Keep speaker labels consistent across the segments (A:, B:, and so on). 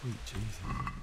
A: Sweet Jesus.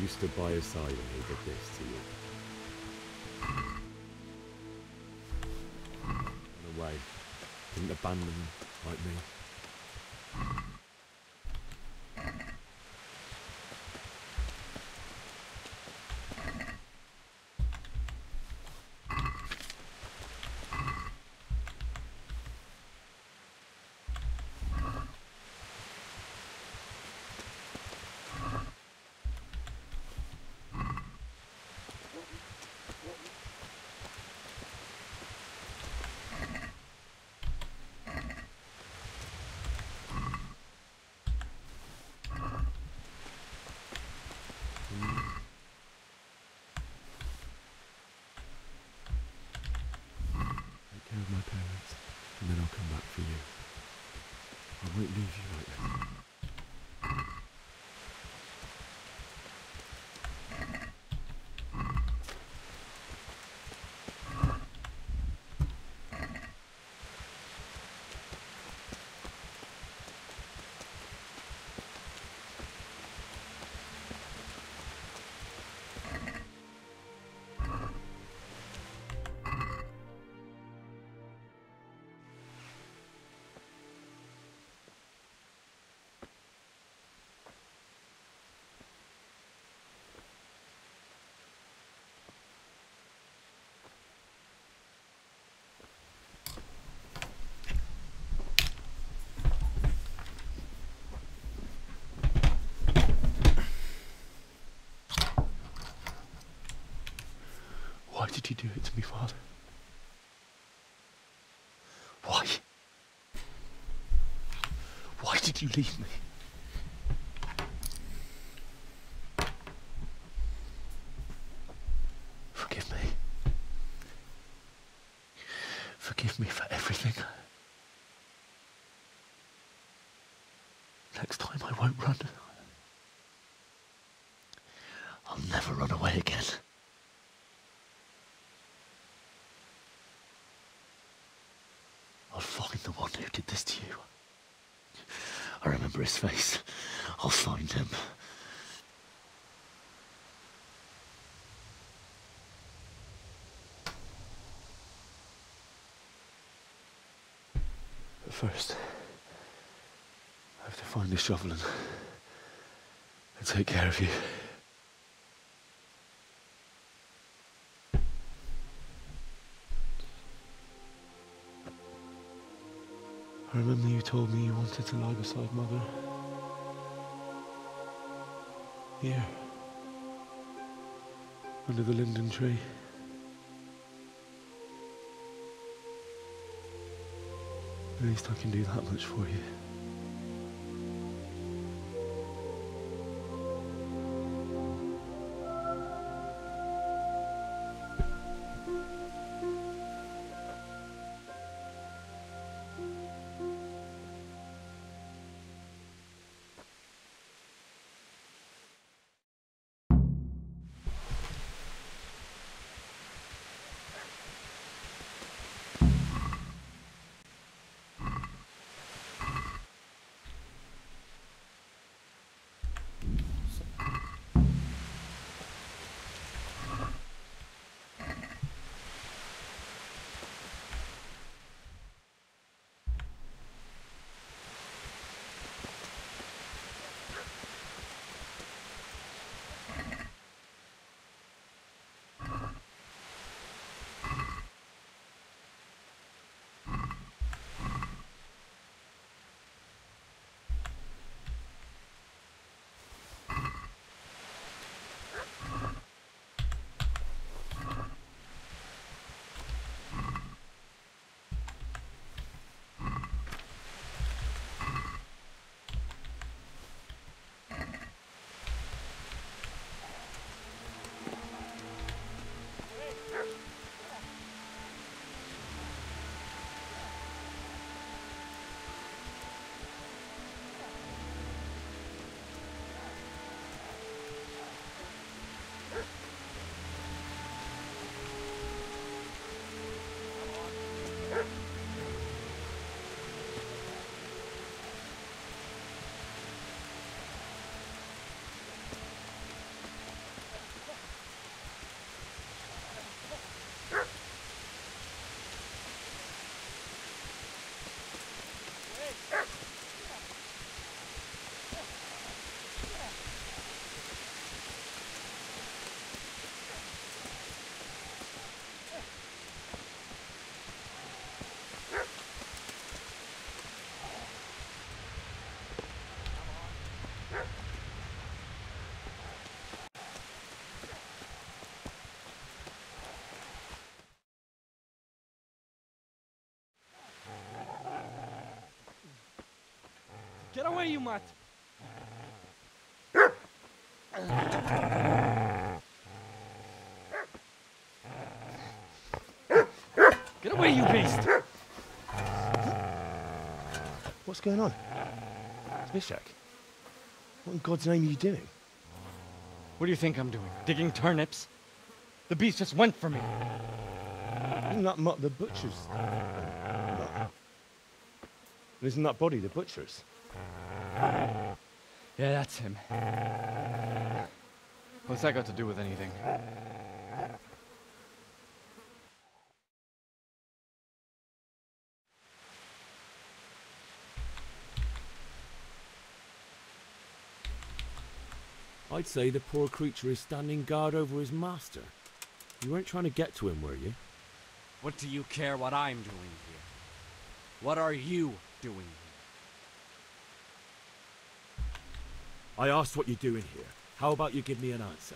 A: You stood by his side when he did this to you. Run away. Didn't abandon him like me. Of my parents, and then I'll come back for you. I won't leave you like this. Why did you do it to me, Father? Why? Why did you leave me? Forgive me. Forgive me for everything. Next time I won't run. I'll never run away again. I'll find the one who did this to you. I remember his face. I'll find him. But first, I have to find this shovel and take care of you. I remember you told me you wanted to lie beside Mother. Here. Under the linden tree. At least I can do that much for you.
B: Get away, you mutt! Get away, you beast!
A: What's going on? It's Mishak. What in God's name are you doing?
B: What do you think I'm doing? Digging turnips? The beast just went for me.
A: Isn't that mutt the butcher's? And isn't that body the butcher's?
B: Yeah, that's him. What's that got to do with anything?
C: I'd say the poor creature is standing guard over his master. You weren't trying to get to him, were you?
B: What do you care what I'm doing here? What are you doing here?
C: I asked what you're doing here. How about you give me an answer?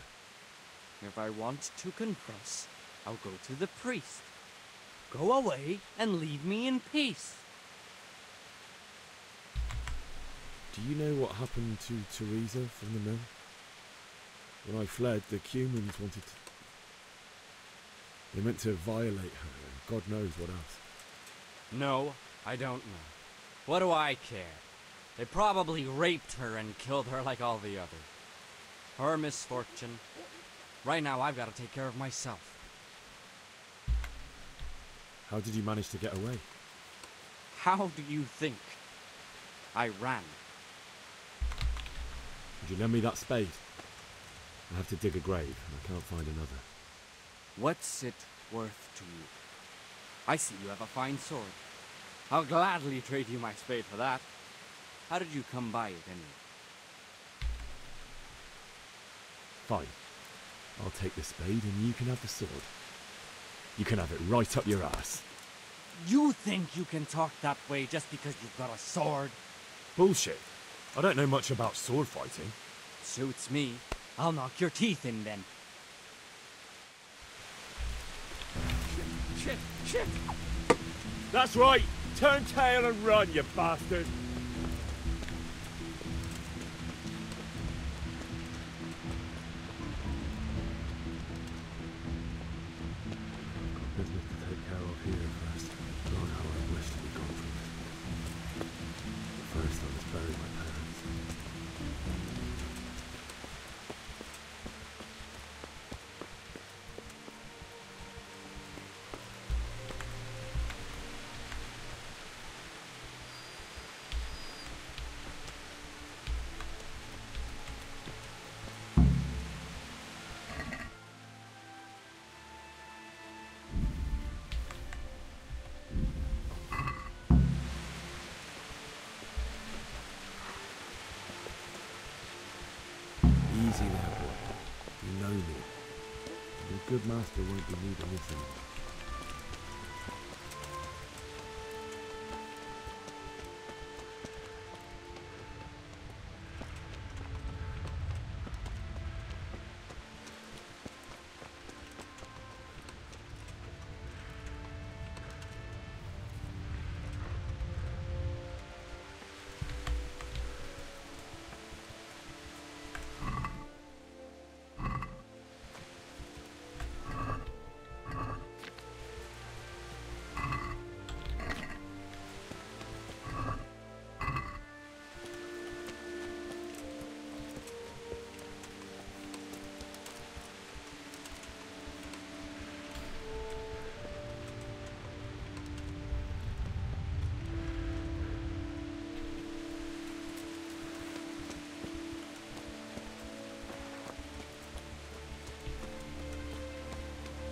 B: If I want to confess, I'll go to the priest. Go away and leave me in peace.
C: Do you know what happened to Teresa from the mill? When I fled, the Cumans wanted to... They meant to violate her, and God knows what else.
B: No, I don't know. What do I care? They probably raped her and killed her like all the others. Her misfortune. Right now, I've got to take care of myself.
C: How did you manage to get away?
B: How do you think? I ran.
C: Would you lend me that spade? I have to dig a grave, and I can't find another.
B: What's it worth to you? I see you have a fine sword. I'll gladly trade you my spade for that. How did you come by it, anyway?
C: Fine. I'll take the spade, and you can have the sword. You can have it right up your ass.
B: You think you can talk that way just because you've got a sword?
C: Bullshit. I don't know much about sword fighting.
B: Suits me. I'll knock your teeth in then.
C: Shit! Shit! That's right! Turn tail and run, you bastard! Business to take care of here first. God, how I wish to be gone from it. But first, I must bury my parents. Easy there, boy. You know me. Your good master won't be needing this anymore.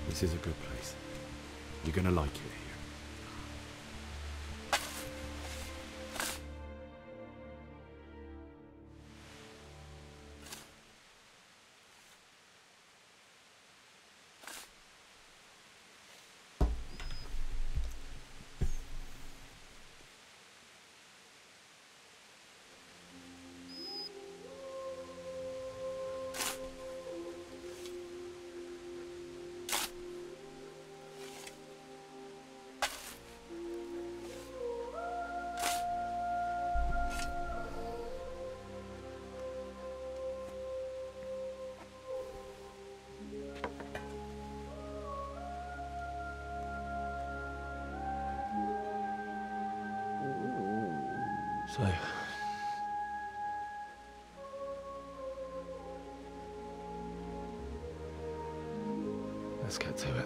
C: This is a good place. You're gonna like it here.
A: So, let's get to it.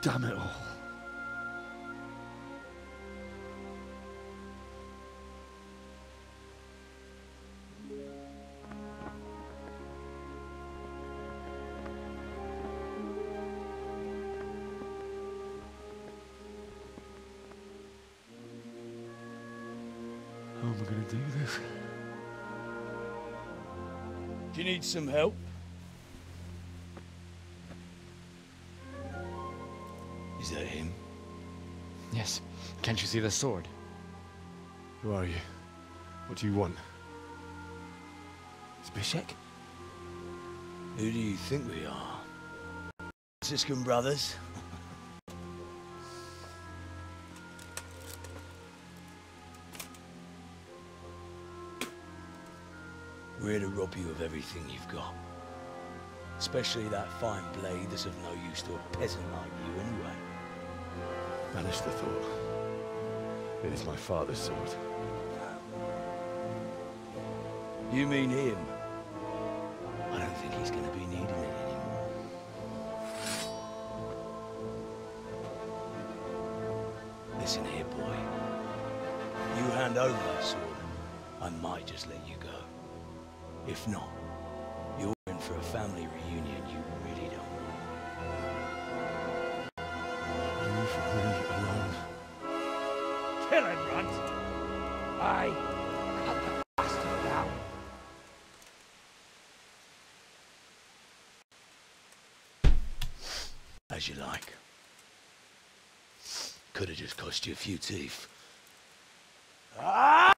A: Damn it all. How am I gonna do this?
D: Do you need some help? Is that him?
B: Yes. Can't you see the sword?
C: Who are you? What do you want?
D: Zbyszek? Who do you think we are? Franciscan brothers? We're here to rob you of everything you've got. Especially that fine blade that's of no use to a peasant like you anyway.
C: Banish the thought. It is my father's sword.
D: You mean him? I don't think he's gonna be needing it anymore. Listen here, boy. You hand over that sword, I might just let you go. If not, you're in for a family reunion you really don't want.
C: Leave me alone.
D: Kill him, Runt! I cut the bastard down. As you like. Could have just cost you a few teeth. Ah!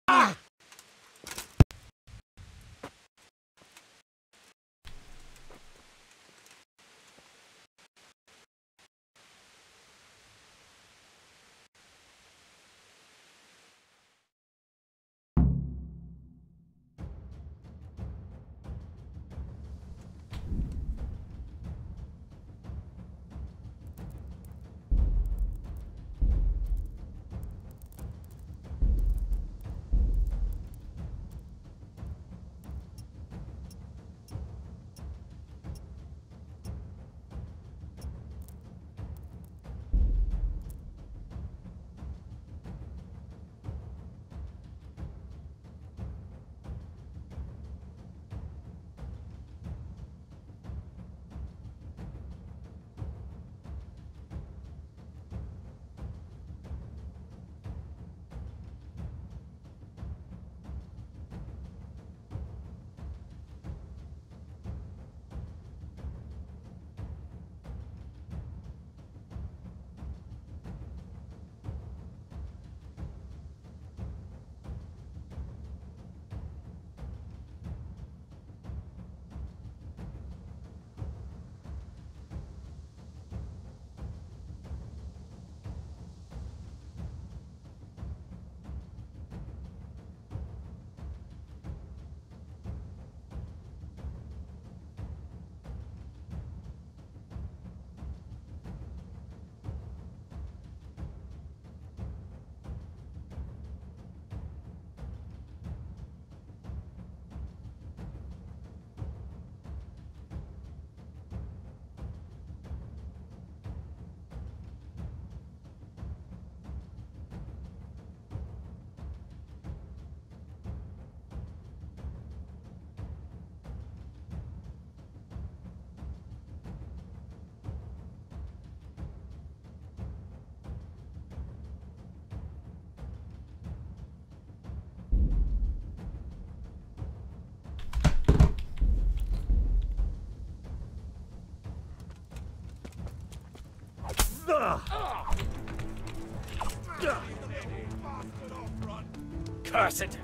D: Curse it!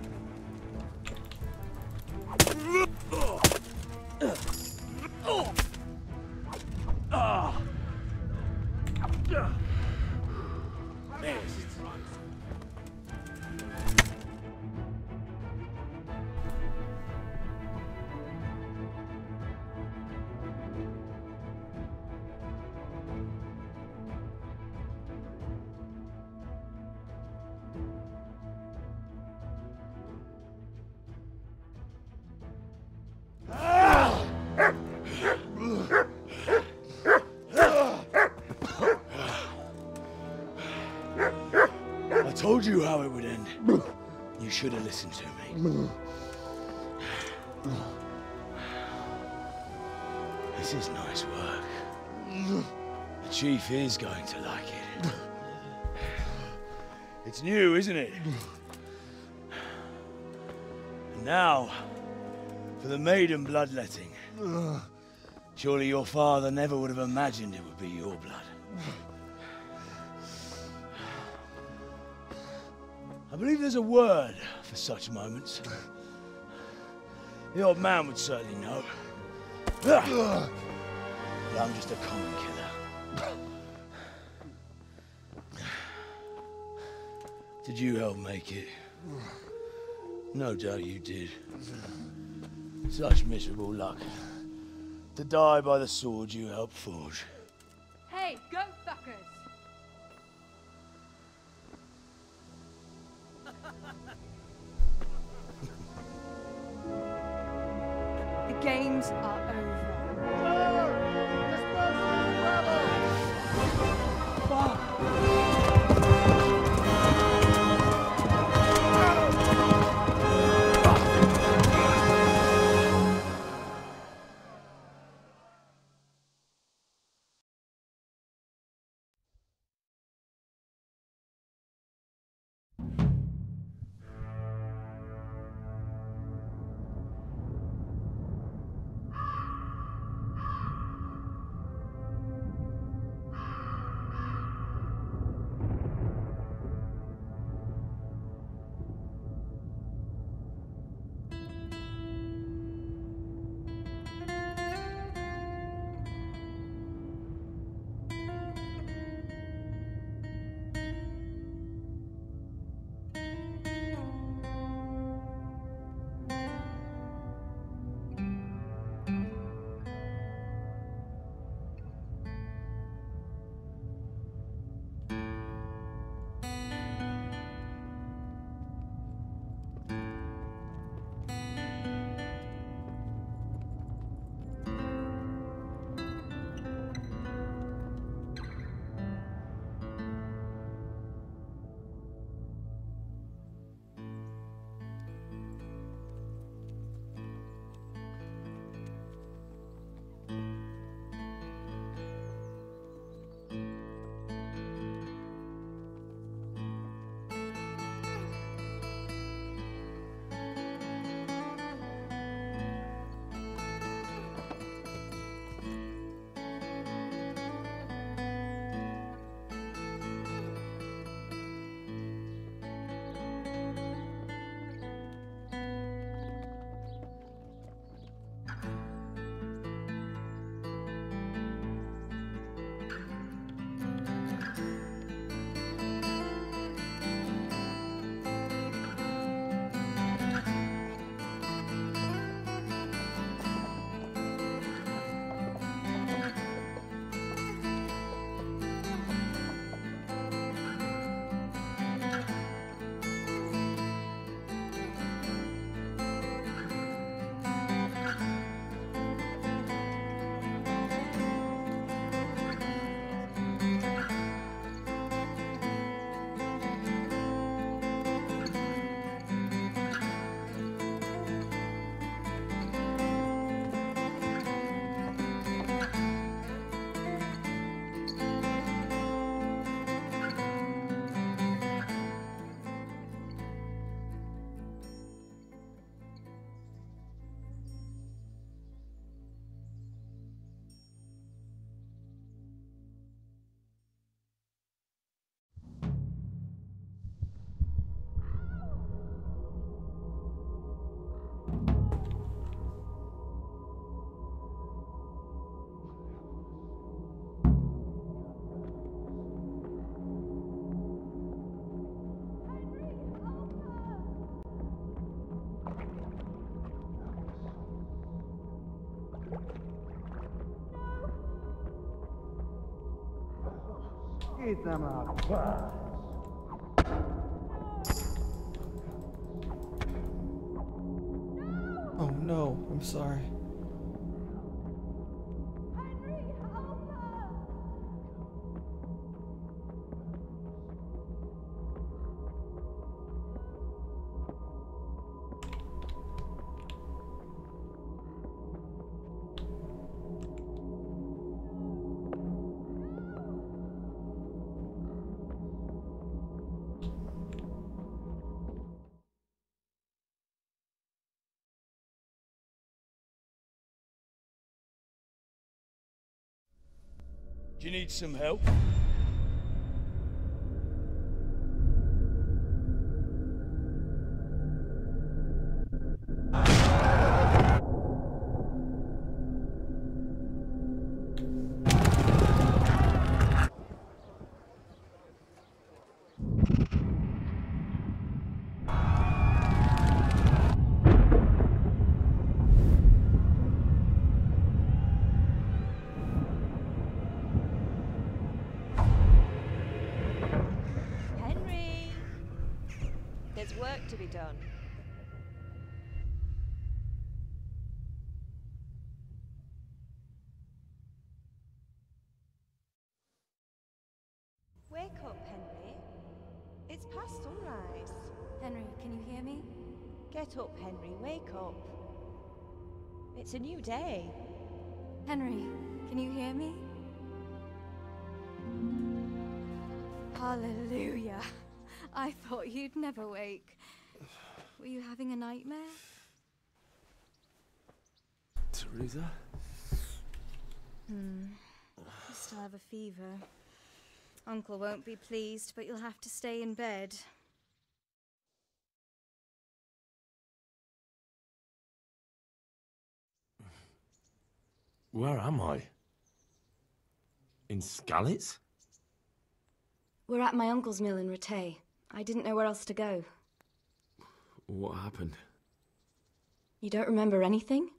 D: I told you how it would end. You should have listened to me. This is nice work. The Chief is going to like it. It's new, isn't it? And now, for the maiden bloodletting. Surely your father never would have imagined it would be your blood. I believe there's a word for such moments. The old man would certainly know. But I'm just a common killer. Did you help make it? No doubt you did. Such miserable luck. To die by the sword you helped forge.
E: Hey, go fuckers! The games are over.
F: Give them a buzz.
G: Oh no, I'm sorry.
D: Do you need some help?
H: Henry! There's work to be done. Wake up, Henry. It's past sunrise.
E: Henry, can you hear me?
H: Get up, Henry. Wake up. It's a new day.
E: Henry, can you hear me? Hallelujah. I thought you'd never wake. Were you having a nightmare?
C: Teresa?
E: You still have a fever. Uncle won't be pleased, but you'll have to stay in bed.
A: Where am I? In Skalitz?
E: We're at my uncle's mill in Rattay. I didn't know where else to go.
C: What happened?
E: You don't remember anything?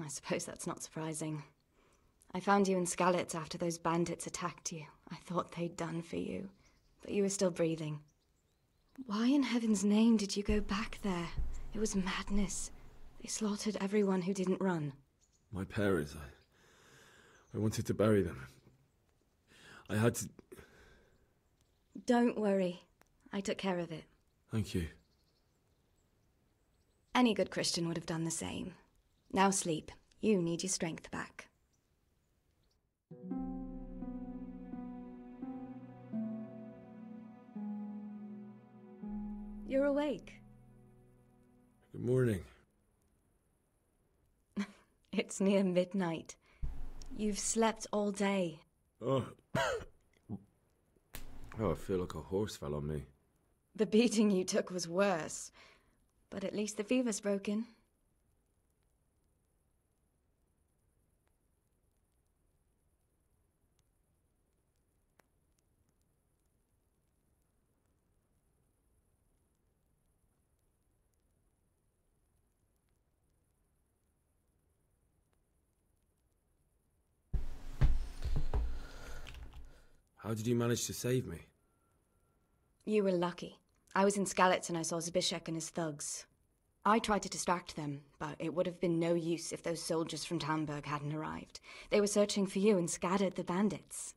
E: I suppose that's not surprising. I found you in Skalitz after those bandits attacked you. I thought they'd done for you, but you were still breathing. Why in heaven's name did you go back there? It was madness. They slaughtered everyone who didn't run.
C: My parents, I wanted to bury them. I had to...
E: Don't worry. I took care of it.
C: Thank you.
E: Any good Christian would have done the same. Now sleep. You need your strength back. You're awake.
C: Good morning.
E: It's near midnight. You've slept all day.
C: Oh. Oh, I feel like a horse fell on me.
E: The beating you took was worse. But at least the fever's broken.
C: How did you manage to save me?
E: You were lucky. I was in Skalitz and I saw Zbyszek and his thugs. I tried to distract them, but it would have been no use if those soldiers from Talmberg hadn't arrived. They were searching for you and scattered the bandits.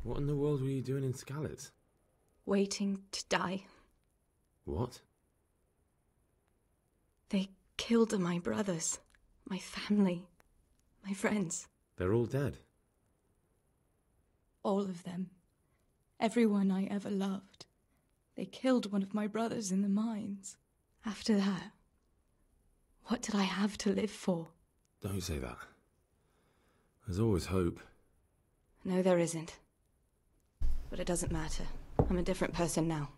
C: What in the world were you doing in Skalitz?
E: Waiting to die.
C: What?
E: They killed my brothers, my family, my friends.
C: They're all dead.
E: All of them. Everyone I ever loved. They killed one of my brothers in the mines. After that, what did I have to live for?
C: Don't say that. There's always hope.
E: No, there isn't. But it doesn't matter. I'm a different person now.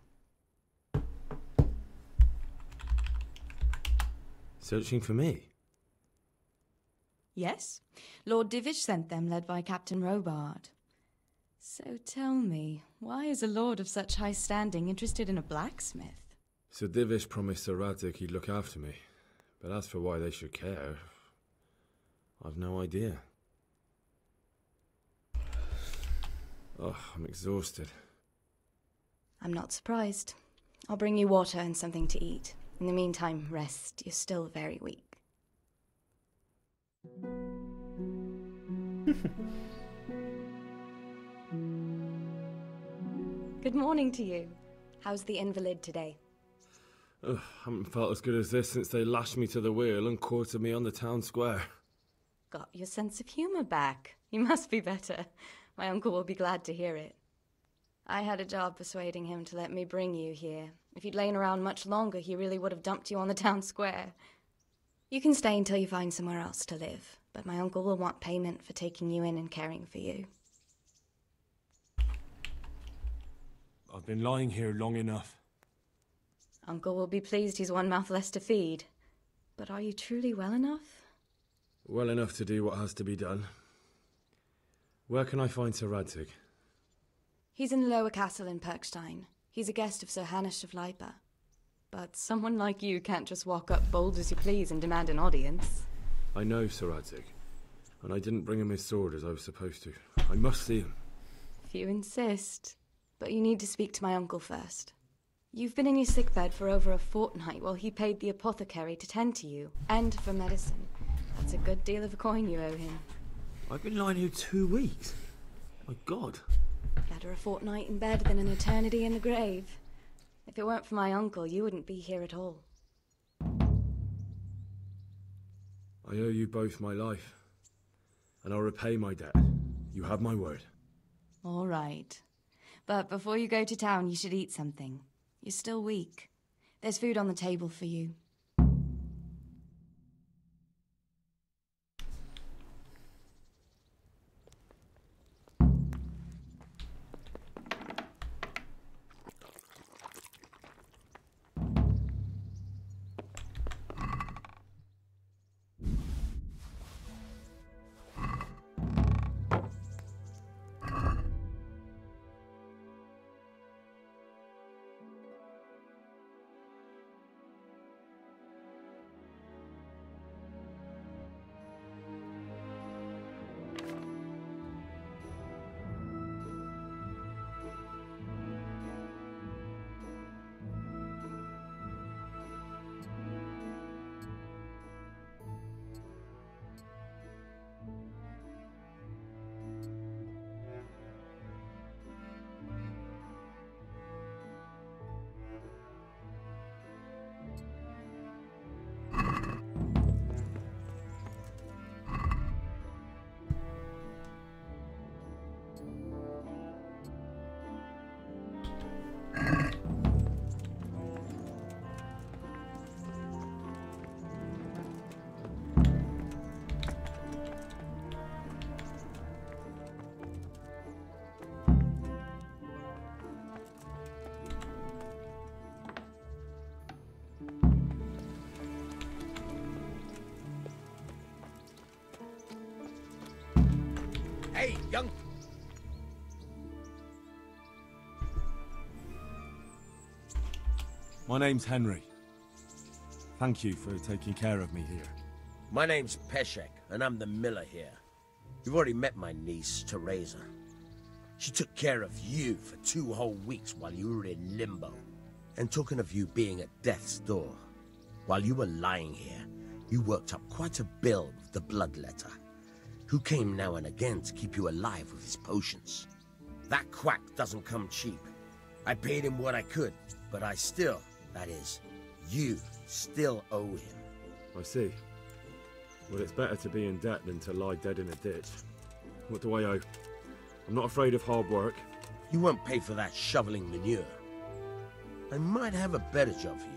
C: Searching for me?
E: Yes. Lord Divish sent them, led by Captain Robard. So tell me, why is a lord of such high standing interested in a blacksmith?
C: Sir Divish promised Sir Radzik he'd look after me. But as for why they should care, I've no idea. Oh, I'm exhausted.
E: I'm not surprised. I'll bring you water and something to eat. In the meantime, rest. You're still very weak. Good morning to you. How's the invalid today?
C: Ugh, haven't felt as good as this since they lashed me to the wheel and quartered me on the town square.
E: Got your sense of humor back. You must be better. My uncle will be glad to hear it. I had a job persuading him to let me bring you here. If you'd lain around much longer, he really would have dumped you on the town square. You can stay until you find somewhere else to live, but my uncle will want payment for taking you in and caring for you.
C: I've been lying here long enough.
E: Uncle will be pleased he's one mouth less to feed. But are you truly well enough?
C: Well enough to do what has to be done. Where can I find Sir Radzig?
E: He's in the lower castle in Perkstein. He's a guest of Sir Hanush of Leipa. But someone like you can't just walk up bold as you please and demand an audience.
C: I know Sir Radzig, and I didn't bring him his sword as I was supposed to. I must see him.
E: If you insist. But you need to speak to my uncle first. You've been in your sickbed for over a fortnight while he paid the apothecary to tend to you, and for medicine. That's a good deal of a coin you owe him.
C: I've been lying here 2 weeks. My God.
E: Better a fortnight in bed than an eternity in the grave. If it weren't for my uncle, you wouldn't be here at all.
C: I owe you both my life, and I'll repay my debt. You have my word.
E: All right. But before you go to town, you should eat something. You're still weak. There's food on the table for you.
F: Hey, young...
C: My name's Henry. Thank you for taking care of me here.
F: My name's Peshek, and I'm the miller here. You've already met my niece, Teresa. She took care of you for 2 whole weeks while you were in limbo. And talking of you being at death's door, while you were lying here, you worked up quite a bill with the bloodletter, who came now and again to keep you alive with his potions. That quack doesn't come cheap. I paid him what I could, but I still, that is, you still owe him.
C: I see. Well, it's better to be in debt than to lie dead in a ditch. What do I owe? I'm not afraid of hard work.
F: You won't pay for that shoveling manure. I might have a better job for you.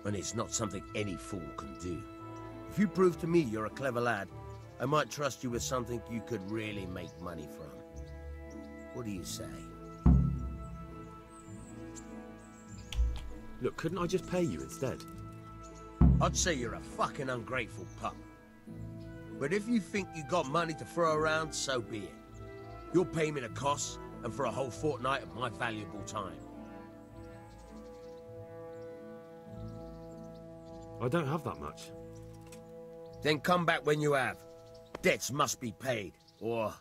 F: And it's not something any fool can do. If you prove to me you're a clever lad, I might trust you with something you could really make money from. What do you say?
C: Look, couldn't I just pay you instead?
F: I'd say you're a fucking ungrateful pup. But if you think you got money to throw around, so be it. You'll pay me the costs, and for a whole fortnight of my valuable time.
C: I don't have that much.
F: Then come back when you have. Debts must be paid, or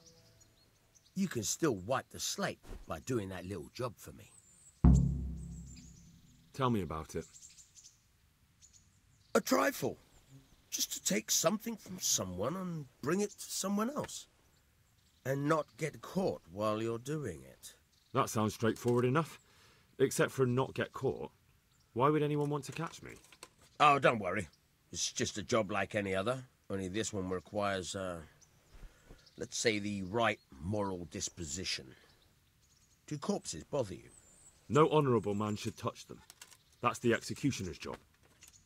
F: you can still wipe the slate by doing that little job for me.
C: Tell me about it.
F: A trifle. Just to take something from someone and bring it to someone else. And not get caught while you're doing it.
C: That sounds straightforward enough. Except for not get caught. Why would anyone want to catch me?
F: Oh, don't worry. It's just a job like any other. Only this one requires, let's say, the right moral disposition. Do corpses bother you?
C: No honourable man should touch them. That's the executioner's job.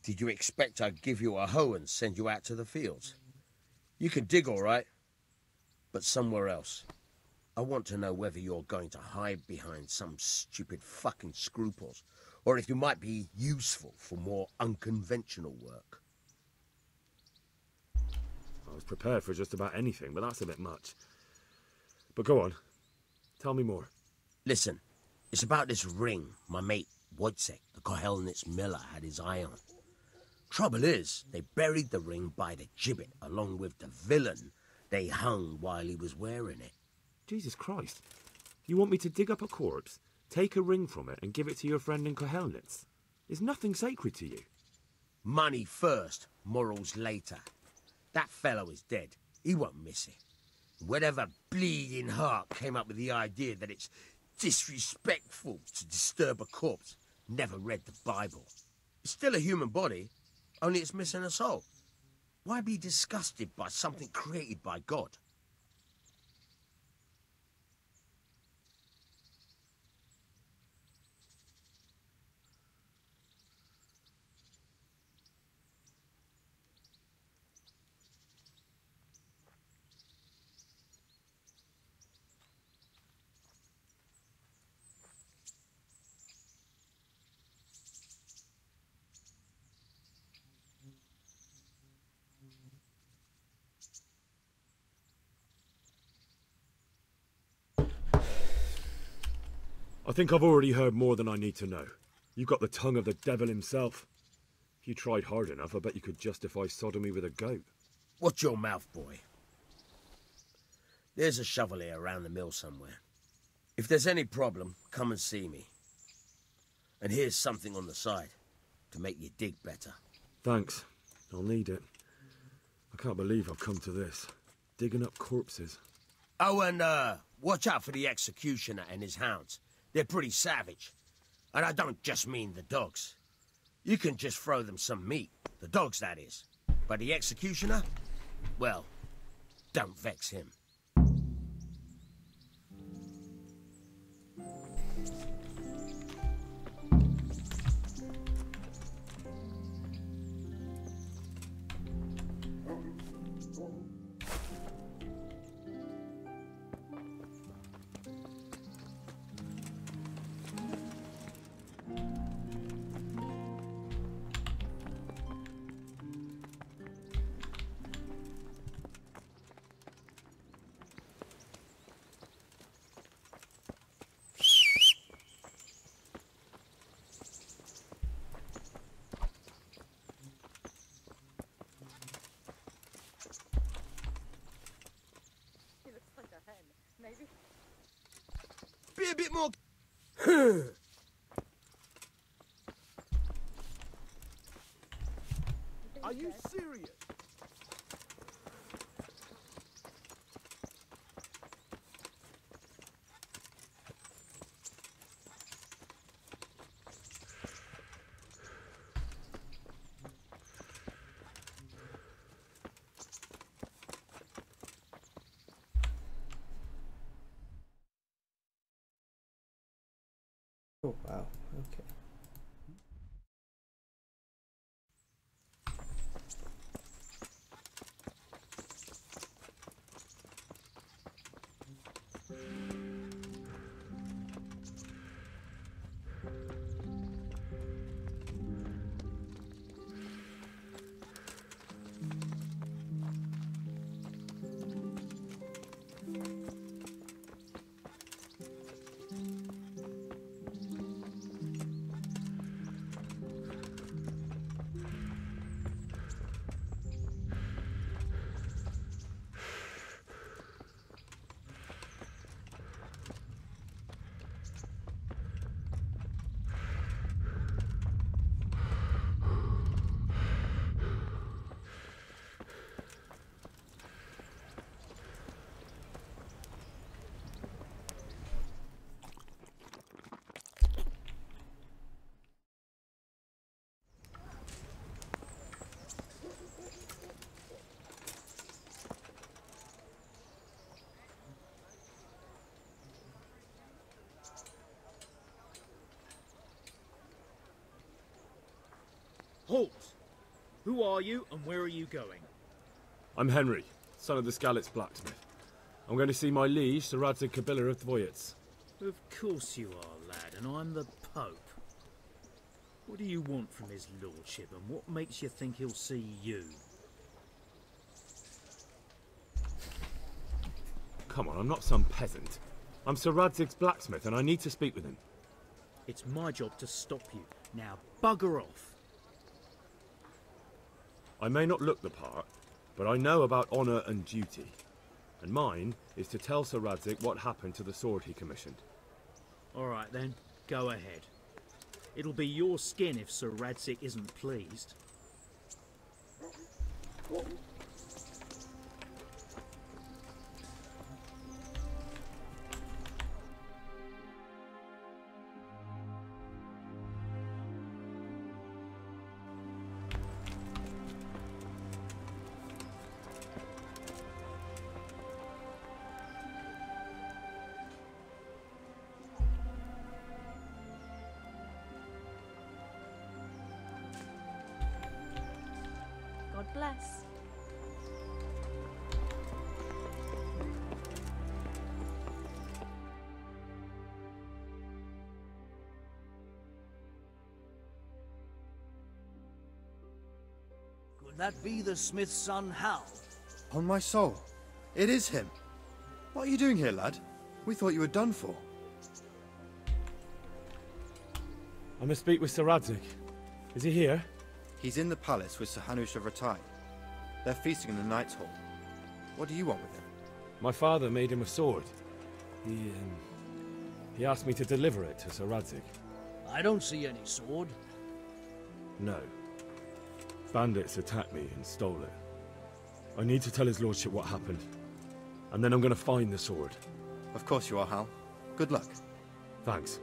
F: Did you expect I'd give you a hoe and send you out to the fields? You can dig all right, but somewhere else. I want to know whether you're going to hide behind some stupid fucking scruples, or if you might be useful for more unconventional work.
C: I was prepared for just about anything, but that's a bit much. But go on. Tell me more.
F: Listen, it's about this ring my mate Wojciech, the Kohelnitz miller, had his eye on. Trouble is, they buried the ring by the gibbet along with the villain they hung while he was wearing it.
C: Jesus Christ. You want me to dig up a corpse, take a ring from it, and give it to your friend in Kohelnitz? Is nothing sacred to you?
F: Money first, morals later. That fellow is dead. He won't miss it. Whatever bleeding heart came up with the idea that it's disrespectful to disturb a corpse never read the Bible. It's still a human body, only it's missing a soul. Why be disgusted by something created by God?
C: I think I've already heard more than I need to know. You've got the tongue of the devil himself. If you tried hard enough, I bet you could justify sodomy with a goat.
F: Watch your mouth, boy. There's a shovel here around the mill somewhere. If there's any problem, come and see me. And here's something on the side to make you dig better.
C: Thanks. I'll need it. I can't believe I've come to this. Digging up corpses.
F: Oh, and watch out for the executioner and his hounds. They're pretty savage. And I don't just mean the dogs. You can just throw them some meat. The dogs, that is. But the executioner? Well, don't vex him. Be a bit more...
G: Are you serious?
I: Oh, wow. Okay.
G: Halt! Who are you and where are you going?
C: I'm Henry, son of the Skalitz blacksmith. I'm going to see my liege, Sir Radzig Kabila of Dvoyets.
G: Of course you are, lad, and I'm the Pope. What do you want from his lordship, and what makes you think he'll see you?
C: Come on, I'm not some peasant. I'm Sir Radzig's blacksmith, and I need to speak with him.
G: It's my job to stop you. Now bugger off.
C: I may not look the part, but I know about honour and duty. And mine is to tell Sir Radzig what happened to the sword he commissioned.
G: All right then, go ahead. It'll be your skin if Sir Radzig isn't pleased.
H: God bless.
J: Could that be the smith's son, Hal?
K: On my soul, it is him. What are you doing here, lad? We thought you were done for.
C: I must speak with Sir Radzig. Is he here?
K: He's in the palace with Sir Hanush of Rattay. They're feasting in the Knight's Hall. What do you want with him?
C: My father made him a sword. He asked me to deliver it to Sir Radzig.
J: I don't see any sword.
C: No. Bandits attacked me and stole it. I need to tell his lordship what happened. And then I'm going to find the sword.
K: Of course you are, Hal. Good luck.
C: Thanks.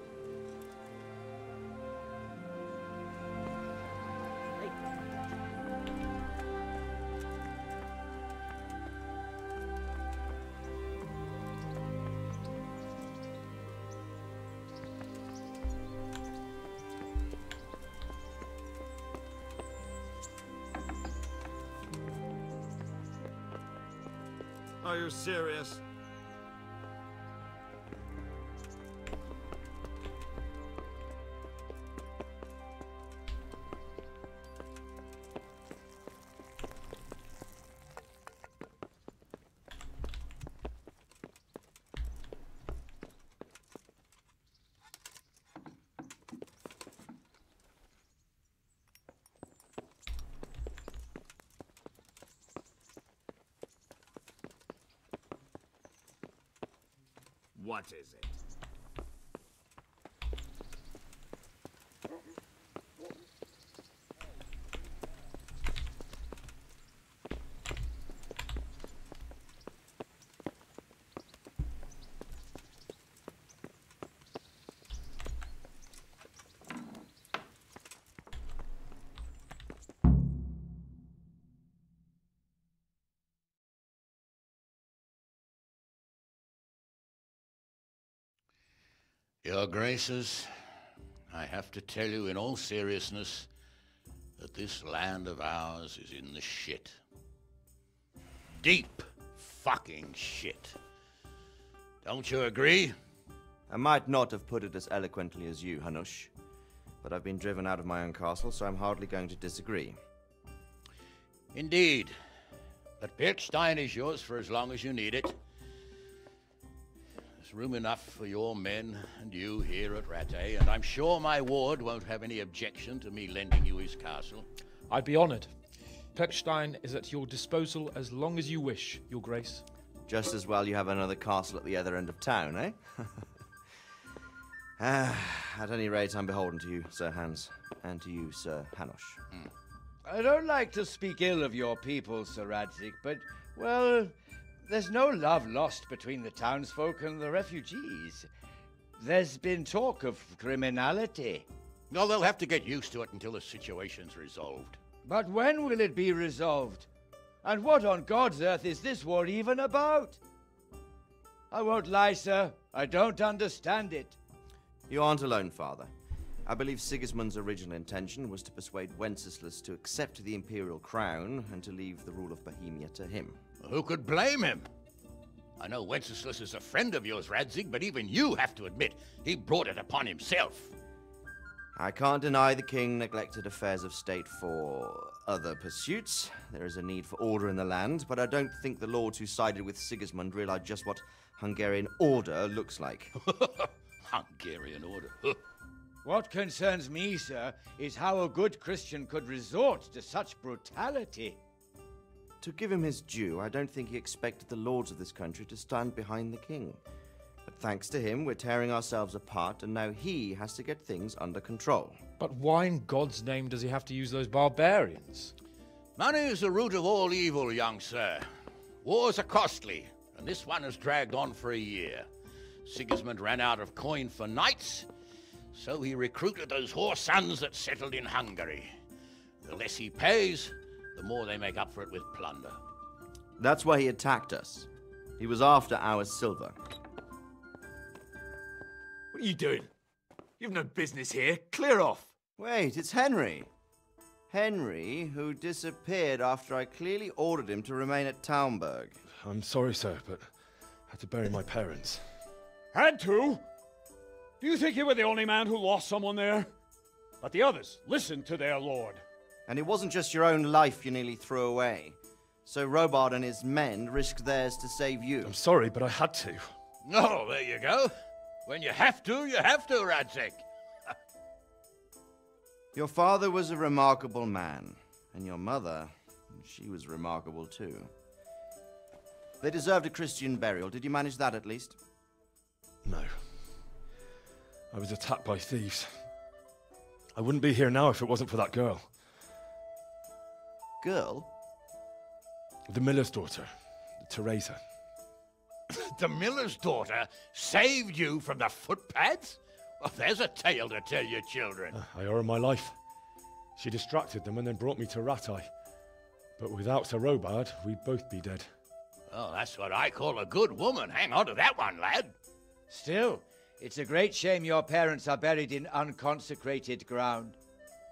L: Are you serious? What is it?
A: Your Graces, I have to tell you in all seriousness that this land of ours is in the shit. Deep fucking shit. Don't you agree?
M: I might not have put it as eloquently as you, Hanush, but I've been driven out of my own castle, so I'm hardly going to disagree.
A: Indeed. But Birkstein is yours for as long as you need it. There's room enough for your men and you here at Rattay, and I'm sure my ward won't have any objection to me lending you his castle.
N: I'd be honored. Pechstein is at your disposal as long as you wish, Your Grace.
M: Just as well you have another castle at the other end of town, eh? At any rate, I'm beholden to you, Sir Hans, and to you, Sir Hanush.
O: I don't like to speak ill of your people, Sir Radzig, but, well, there's no love lost between the townsfolk and the refugees. There's been talk of criminality.
A: Well, they'll have to get used to it until the situation's resolved.
O: But when will it be resolved? And what on God's earth is this war even about? I won't lie, sir. I don't understand it.
M: You aren't alone, Father. I believe Sigismund's original intention was to persuade Wenceslas to accept the imperial crown and to leave the rule of Bohemia to him.
A: Who could blame him? I know Wenceslas is a friend of yours, Radzig, but even you have to admit he brought it upon himself.
M: I can't deny the king neglected affairs of state for other pursuits. There is a need for order in the land, but I don't think the lords who sided with Sigismund realized just what Hungarian order looks like.
A: Hungarian order?
O: What concerns me, sir, is how a good Christian could resort to such brutality.
M: To give him his due, I don't think he expected the lords of this country to stand behind the king. But thanks to him, we're tearing ourselves apart, and now he has to get things under control.
N: But why in God's name does he have to use those barbarians?
A: Money is the root of all evil, young sir. Wars are costly, and this one has dragged on for a year. Sigismund ran out of coin for knights, so he recruited those whore sons that settled in Hungary. The less he pays, the more they make up for it with plunder.
M: That's why he attacked us. He was after our silver.
L: What are you doing? You've no business here. Clear off.
M: Wait, it's Henry. Henry, who disappeared after I clearly ordered him to remain at Taunberg.
C: I'm sorry, sir, but I had to bury my parents.
P: Had to? Do you think you were the only man who lost someone there? But the others listened to their lord.
M: And it wasn't just your own life you nearly threw away. So Robard and his men risked theirs to save you.
C: I'm sorry, but I had to.
A: Oh, there you go. When you have to, Radzig.
M: Your father was a remarkable man, and your mother, she was remarkable too. They deserved a Christian burial. Did you manage that at least?
C: No. I was attacked by thieves. I wouldn't be here now if it wasn't for that girl.
M: Girl?
C: The miller's daughter, Teresa.
A: The miller's daughter saved you from the footpads? Well, there's a tale to tell your children.
C: I owe her my life. She distracted them and then brought me to Rattay. But without Sir Robard, we'd both be dead.
A: Oh, that's what I call a good woman. Hang on to that one, lad.
O: Still, it's a great shame your parents are buried in unconsecrated ground.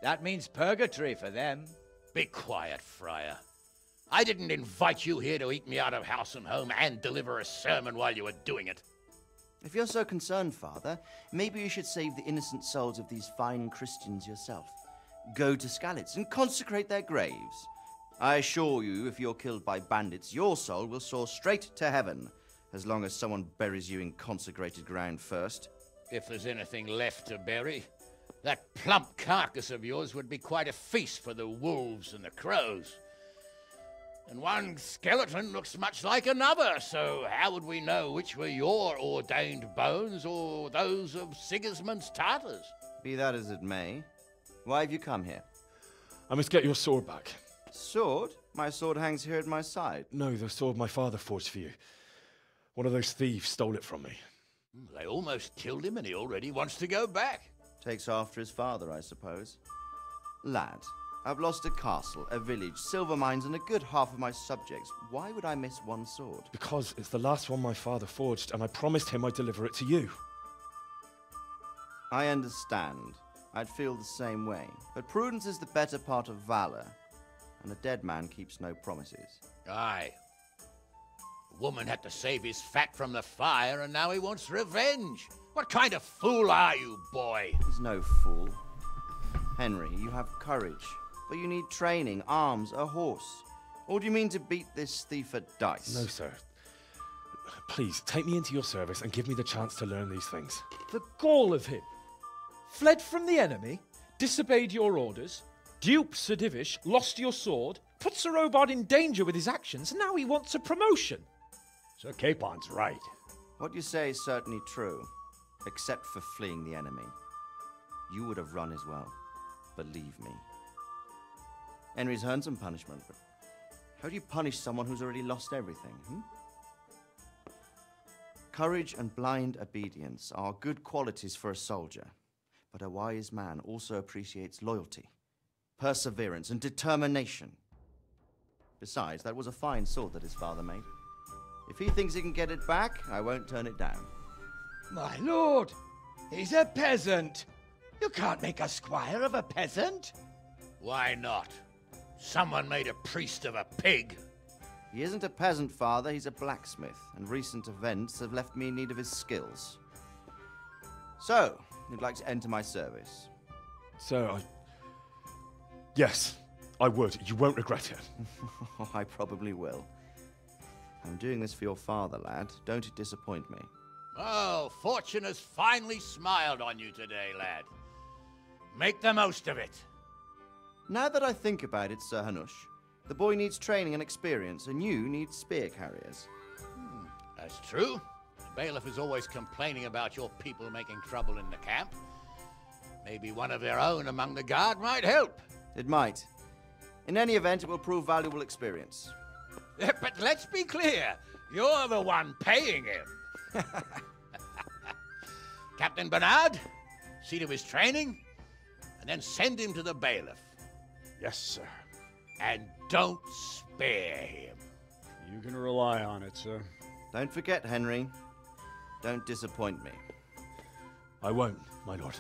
O: That means purgatory for them.
A: Be quiet, Friar. I didn't invite you here to eat me out of house and home and deliver a sermon while you were doing it.
M: If you're so concerned, Father, maybe you should save the innocent souls of these fine Christians yourself. Go to Skalitz and consecrate their graves. I assure you, if you're killed by bandits, your soul will soar straight to heaven, as long as someone buries you in consecrated ground first.
A: If there's anything left to bury, that plump carcass of yours would be quite a feast for the wolves and the crows. And one skeleton looks much like another, so how would we know which were your ordained bones or those of Sigismund's Tartars?
M: Be that as it may, why have you come here?
C: I must get your sword back.
M: Sword? My sword hangs here at my side.
C: No, the sword my father forged for you. One of those thieves stole it from me.
A: They almost killed him and he already wants to go back.
M: Takes after his father, I suppose. Lad, I've lost a castle, a village, silver mines, and a good half of my subjects. Why would I miss one sword?
C: Because it's the last one my father forged, and I promised him I'd deliver it to you.
M: I understand. I'd feel the same way. But prudence is the better part of valor, and a dead man keeps no promises.
A: Aye. The woman had to save his fat from the fire, and now he wants revenge. What kind of fool are you, boy?
M: He's no fool. Henry, you have courage, but you need training, arms, a horse. Or do you mean to beat this thief at dice?
C: No, sir. Please, take me into your service and give me the chance to learn these things.
N: The gall of him. Fled from the enemy, disobeyed your orders, duped Sir Divish, lost your sword, put Sir Robard in danger with his actions, and now he wants a promotion.
P: Sir Capon's right.
M: What you say is certainly true, except for fleeing the enemy. You would have run as well, believe me. Henry's earned some punishment, but how do you punish someone who's already lost everything, Courage and blind obedience are good qualities for a soldier, but a wise man also appreciates loyalty, perseverance, and determination. Besides, that was a fine sword that his father made. If he thinks he can get it back, I won't turn it down.
O: My lord, he's a peasant. You can't make a squire of a peasant.
A: Why not? Someone made a priest of a pig.
M: He isn't a peasant, Father. He's a blacksmith, and recent events have left me in need of his skills. So, you'd like to enter my service?
C: Sir, yes, I would. You won't regret it.
M: I probably will. I'm doing this for your father, lad. Don't it disappoint me.
A: Oh, fortune has finally smiled on you today, lad. Make the most of it.
M: Now that I think about it, Sir Hanush, the boy needs training and experience, and you need spear carriers.
A: That's true. The bailiff is always complaining about your people making trouble in the camp. Maybe one of their own among the guard might help.
M: It might. In any event, it will prove valuable experience.
A: But let's be clear, you're the one paying him. Captain Bernard, see to his training, and then send him to the bailiff.
P: Yes, sir.
A: And don't spare him.
P: You can rely on it, sir.
M: Don't forget, Henry. Don't disappoint me.
P: I won't, my lord.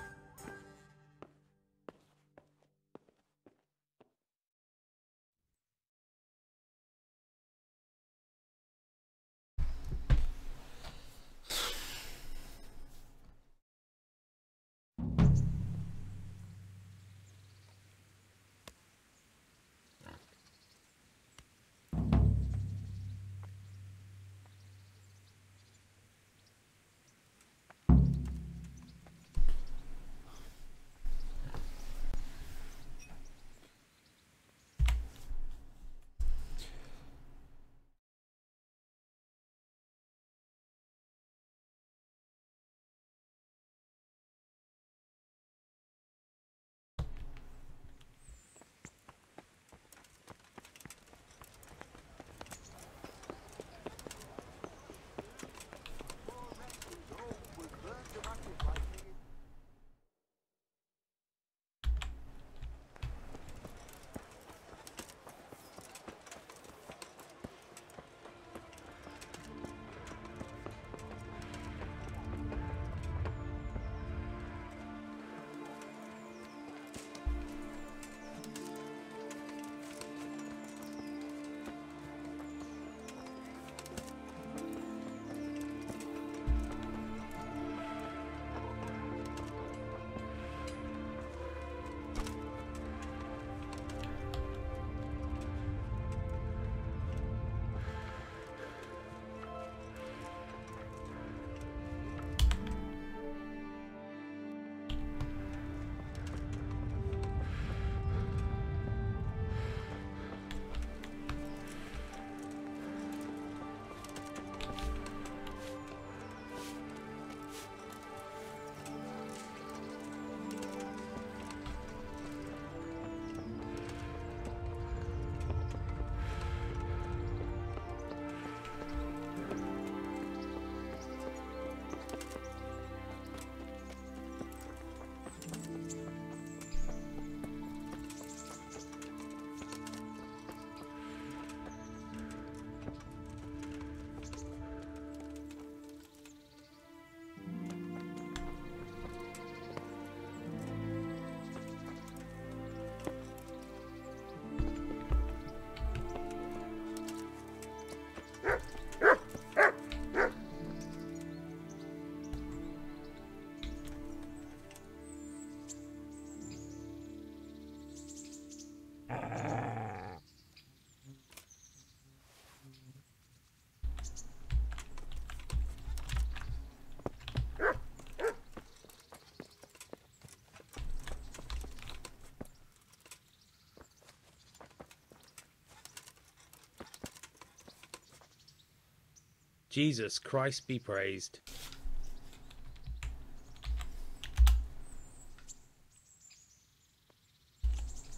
Q: Jesus Christ be praised.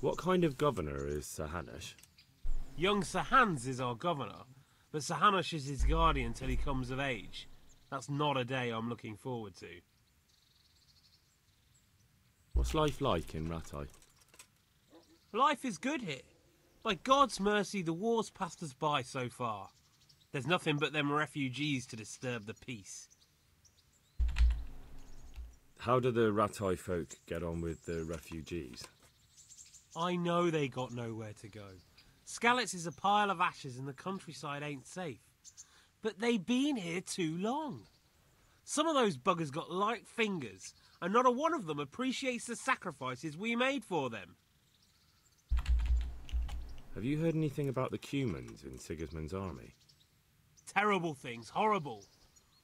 C: What kind of governor is Sir Hanush?
Q: Young Sir Hans is our governor, but Sir Hanush is his guardian till he comes of age. That's not a day I'm looking forward to.
C: What's life like in Rattay?
Q: Life is good here. By God's mercy, the war's passed us by so far. There's nothing but them refugees to disturb the peace.
C: How do the Ratai folk get on with the refugees?
Q: I know they got nowhere to go. Skalitz is a pile of ashes and the countryside ain't safe. But they been here too long. Some of those buggers got light fingers, and not a one of them appreciates the sacrifices we made for them.
C: Have you heard anything about the Cumans in Sigismund's army?
Q: Terrible things, horrible.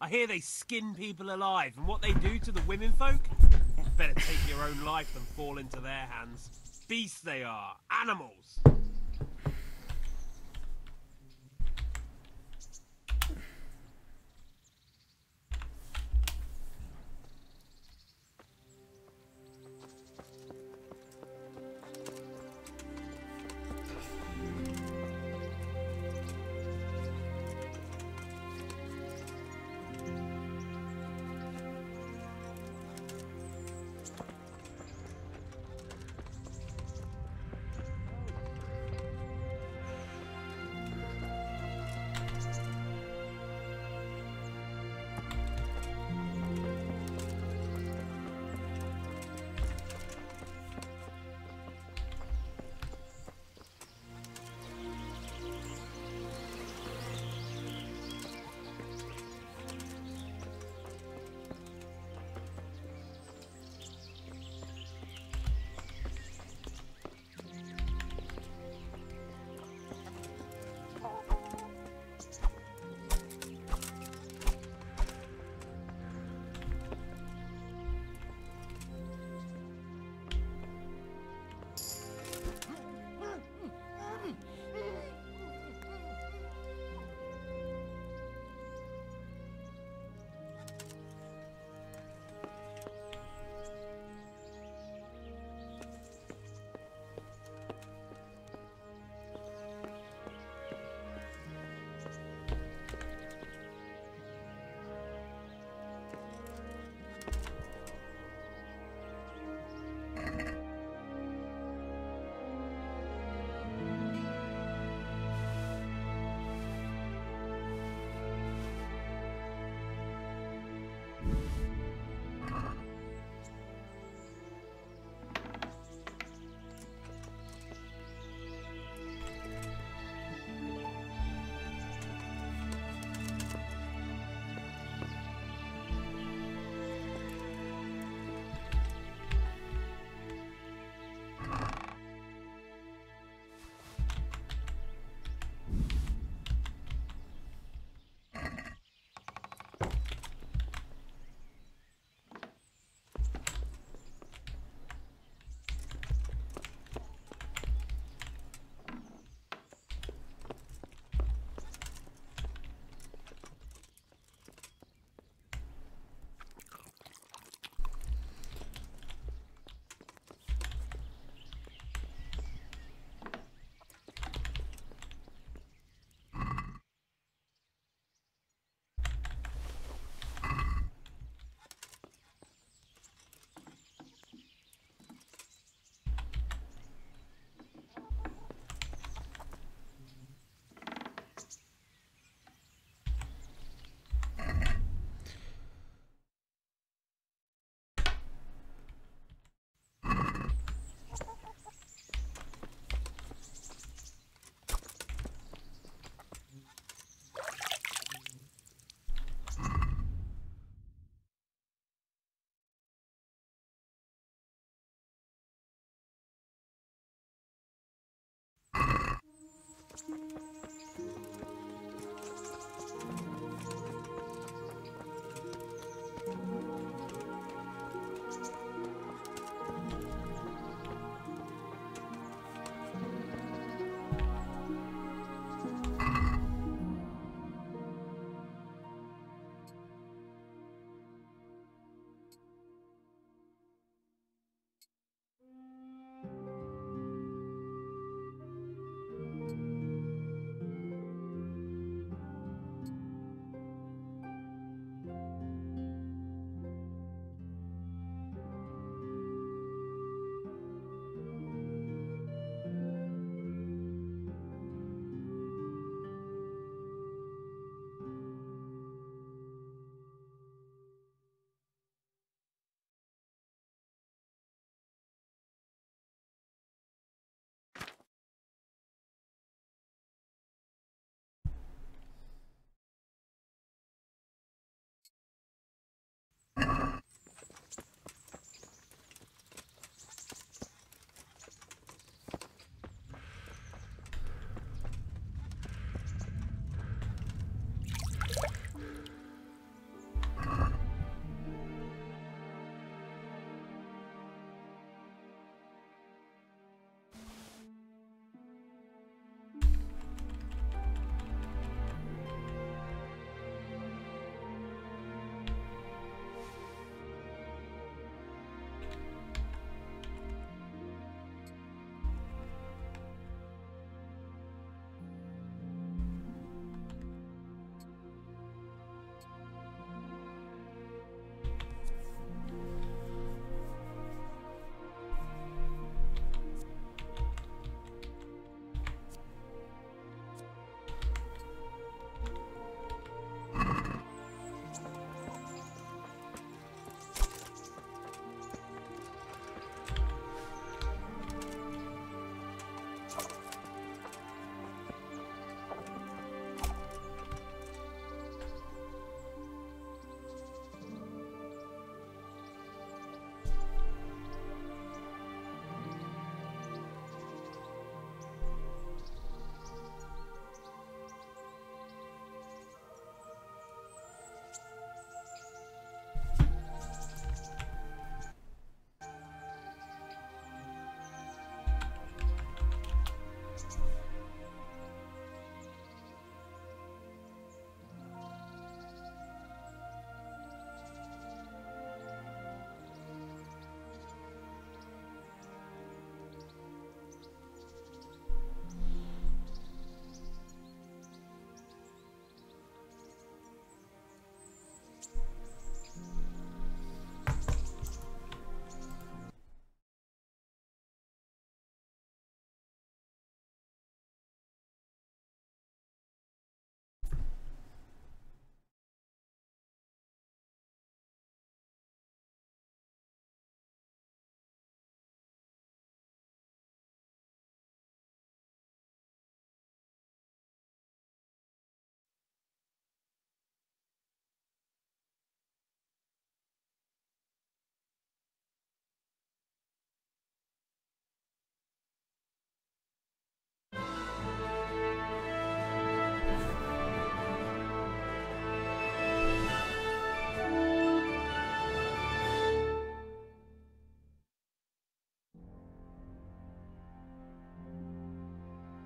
Q: I hear they skin people alive, and what they do to the women folk? Better take your own life than fall into their hands. Beasts they are, animals.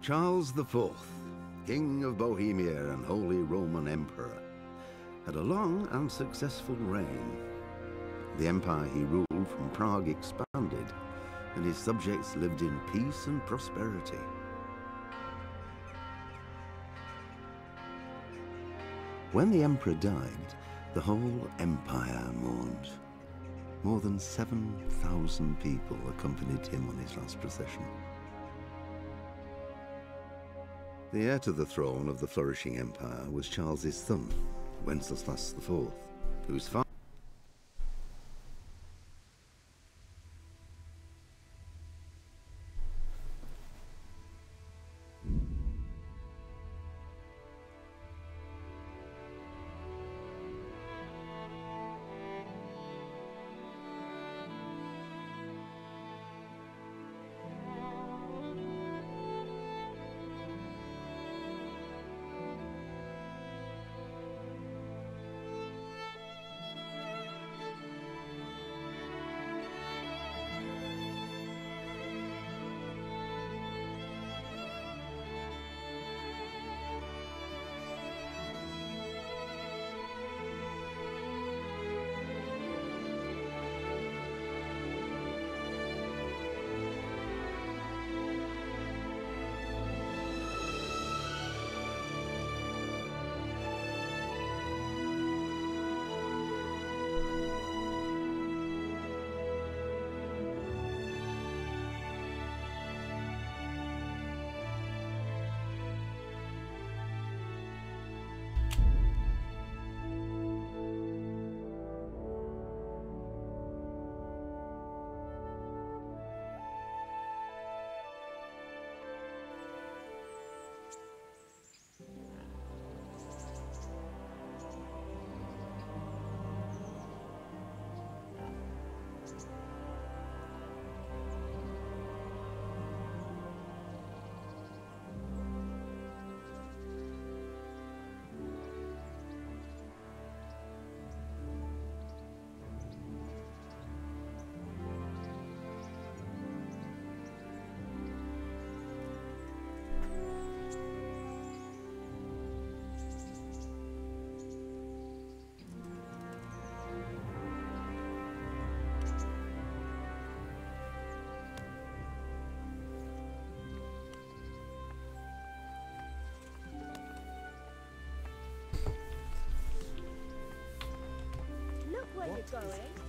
R: Charles IV, King of Bohemia and Holy Roman Emperor, had a long and successful reign. The empire he ruled from Prague expanded, and his subjects lived in peace and prosperity. When the emperor died, the whole empire mourned. More than 7,000 people accompanied him on his last procession. The heir to the throne of the flourishing empire was Charles's son, Wenceslas IV, whose father
H: Where you going?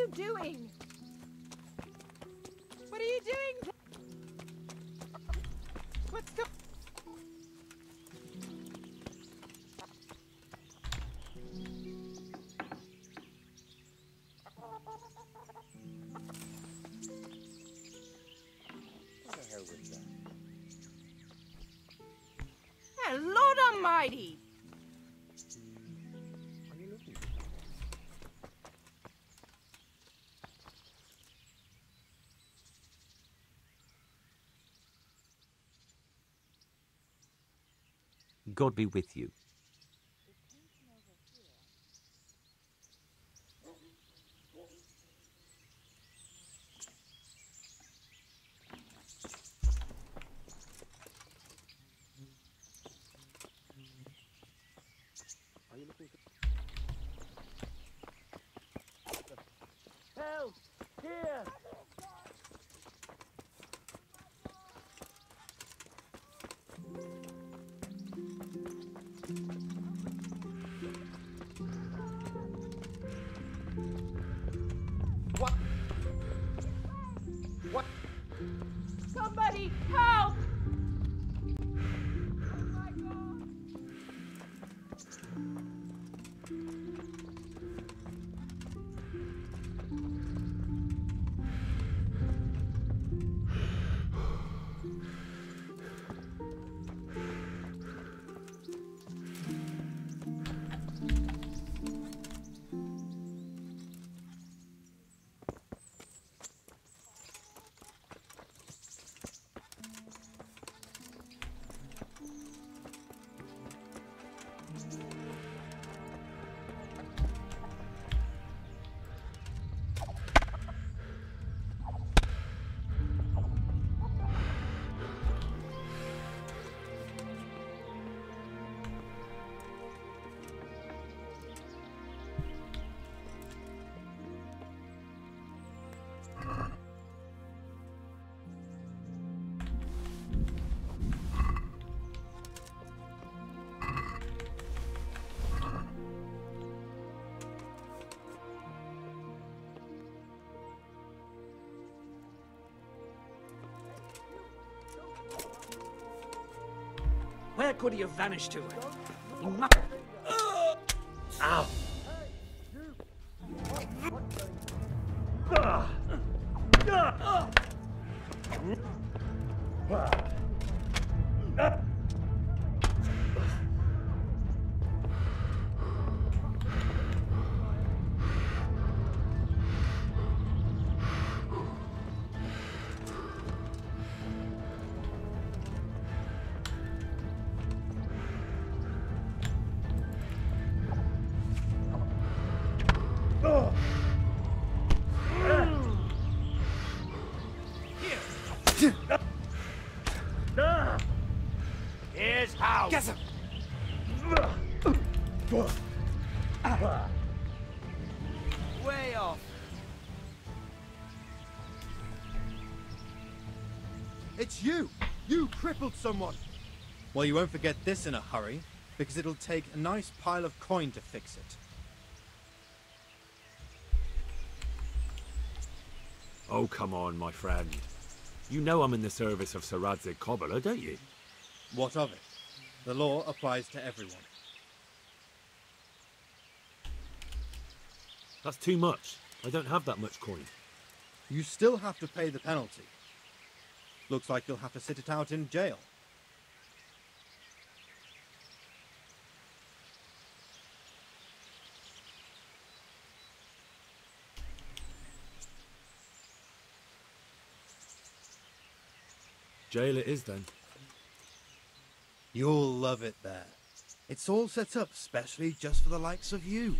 H: you doing? What are you doing? What's going
M: What the hell was that?
H: on? Lord Almighty!
M: Are you looking?
S: God be with you.
M: Are you looking for...
O: Help! Here!
M: What? What?
H: Somebody help!
J: Where could he have vanished to? He must...
O: Ow!
A: Here's how.
O: Get him!
M: Way off.
K: It's you! You crippled someone! Well, you won't forget this in a hurry, because it'll take a nice pile of coin to fix it.
C: Oh, come on, my friend. You know I'm in the service of Sir Radzig Cobbler, don't you?
K: What of it? The law applies to everyone.
C: That's too much. I don't have that much coin.
K: You still have to pay the penalty. Looks like you'll have to sit it out in jail.
C: Jail it is then.
K: You'll love it there. It's all set up specially just for the likes of you.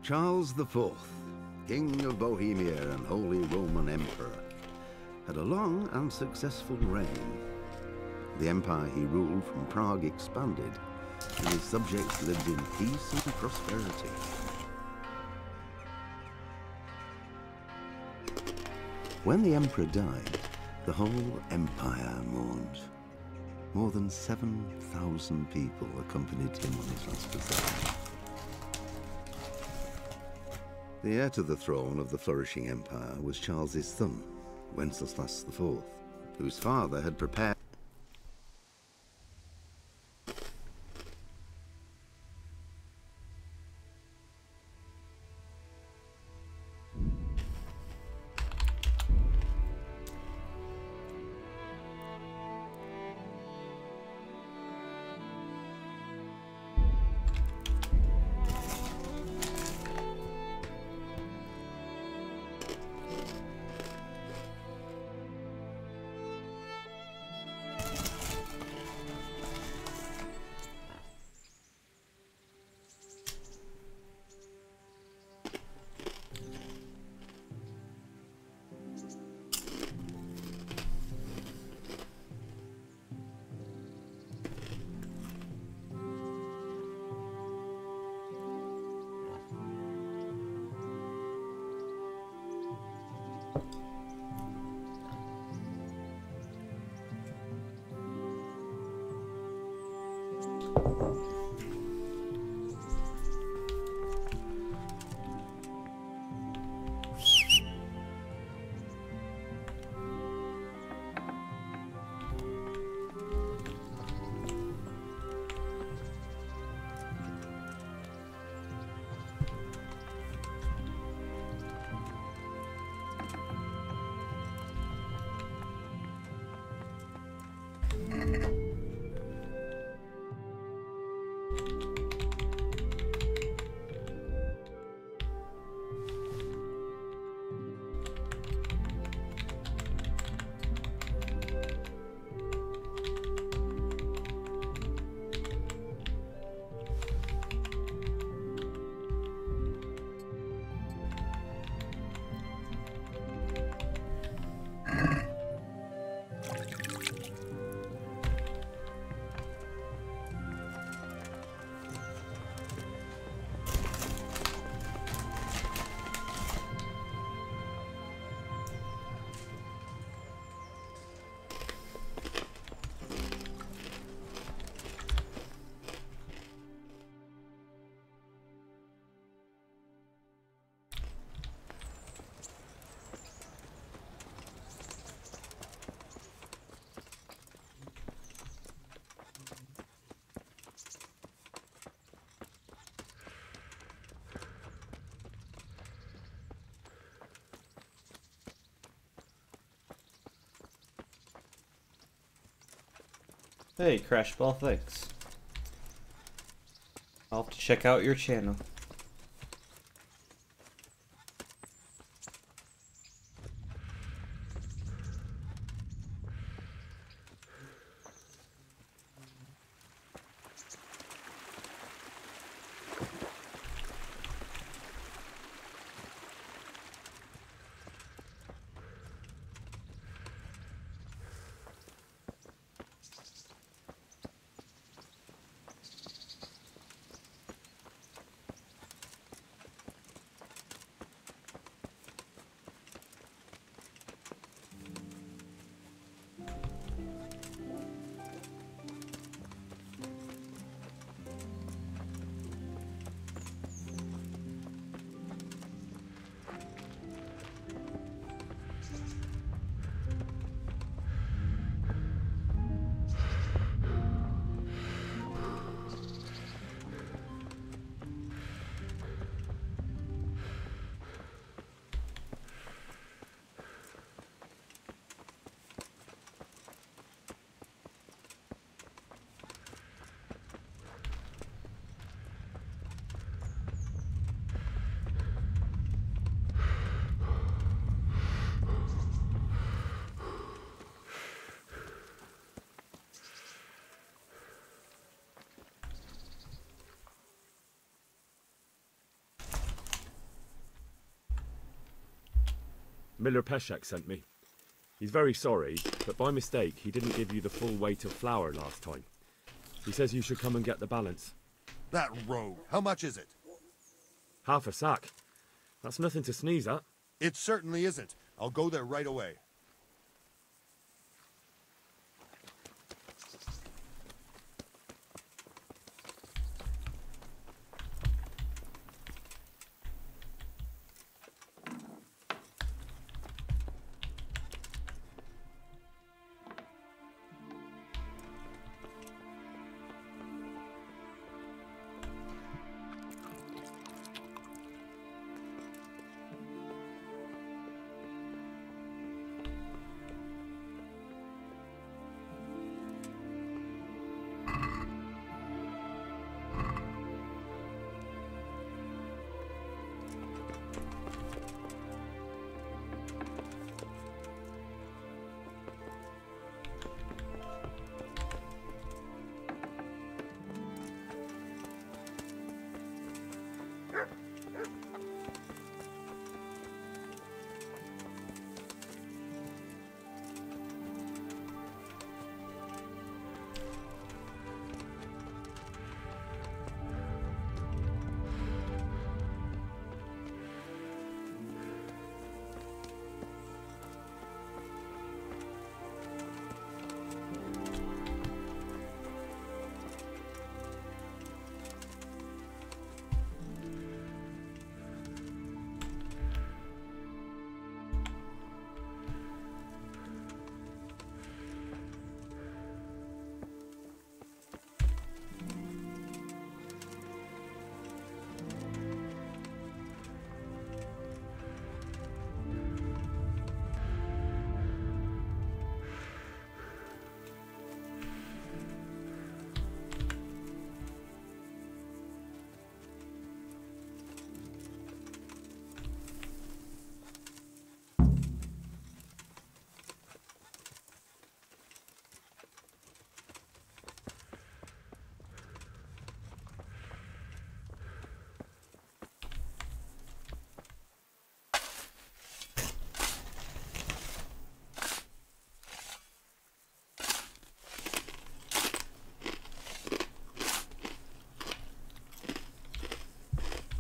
R: Charles IV, King of Bohemia and Holy Roman Emperor, had a long and successful reign. The empire he ruled from Prague expanded, and his subjects lived in peace and prosperity. When the emperor died, the whole empire mourned. More than 7,000 people accompanied him on his last visit. The heir to the throne of the flourishing empire was Charles's son, Wenceslas IV, whose father had prepared
I: Hey, Crashball, thanks. I'll have to check out your channel.
C: Miller Peshek sent me. He's very sorry, but by mistake he didn't give you the full weight of flour last time. He says you should come and get the balance.
T: That rogue. How much is it?
C: Half a sack. That's nothing to sneeze at.
T: It certainly isn't. I'll go there right away.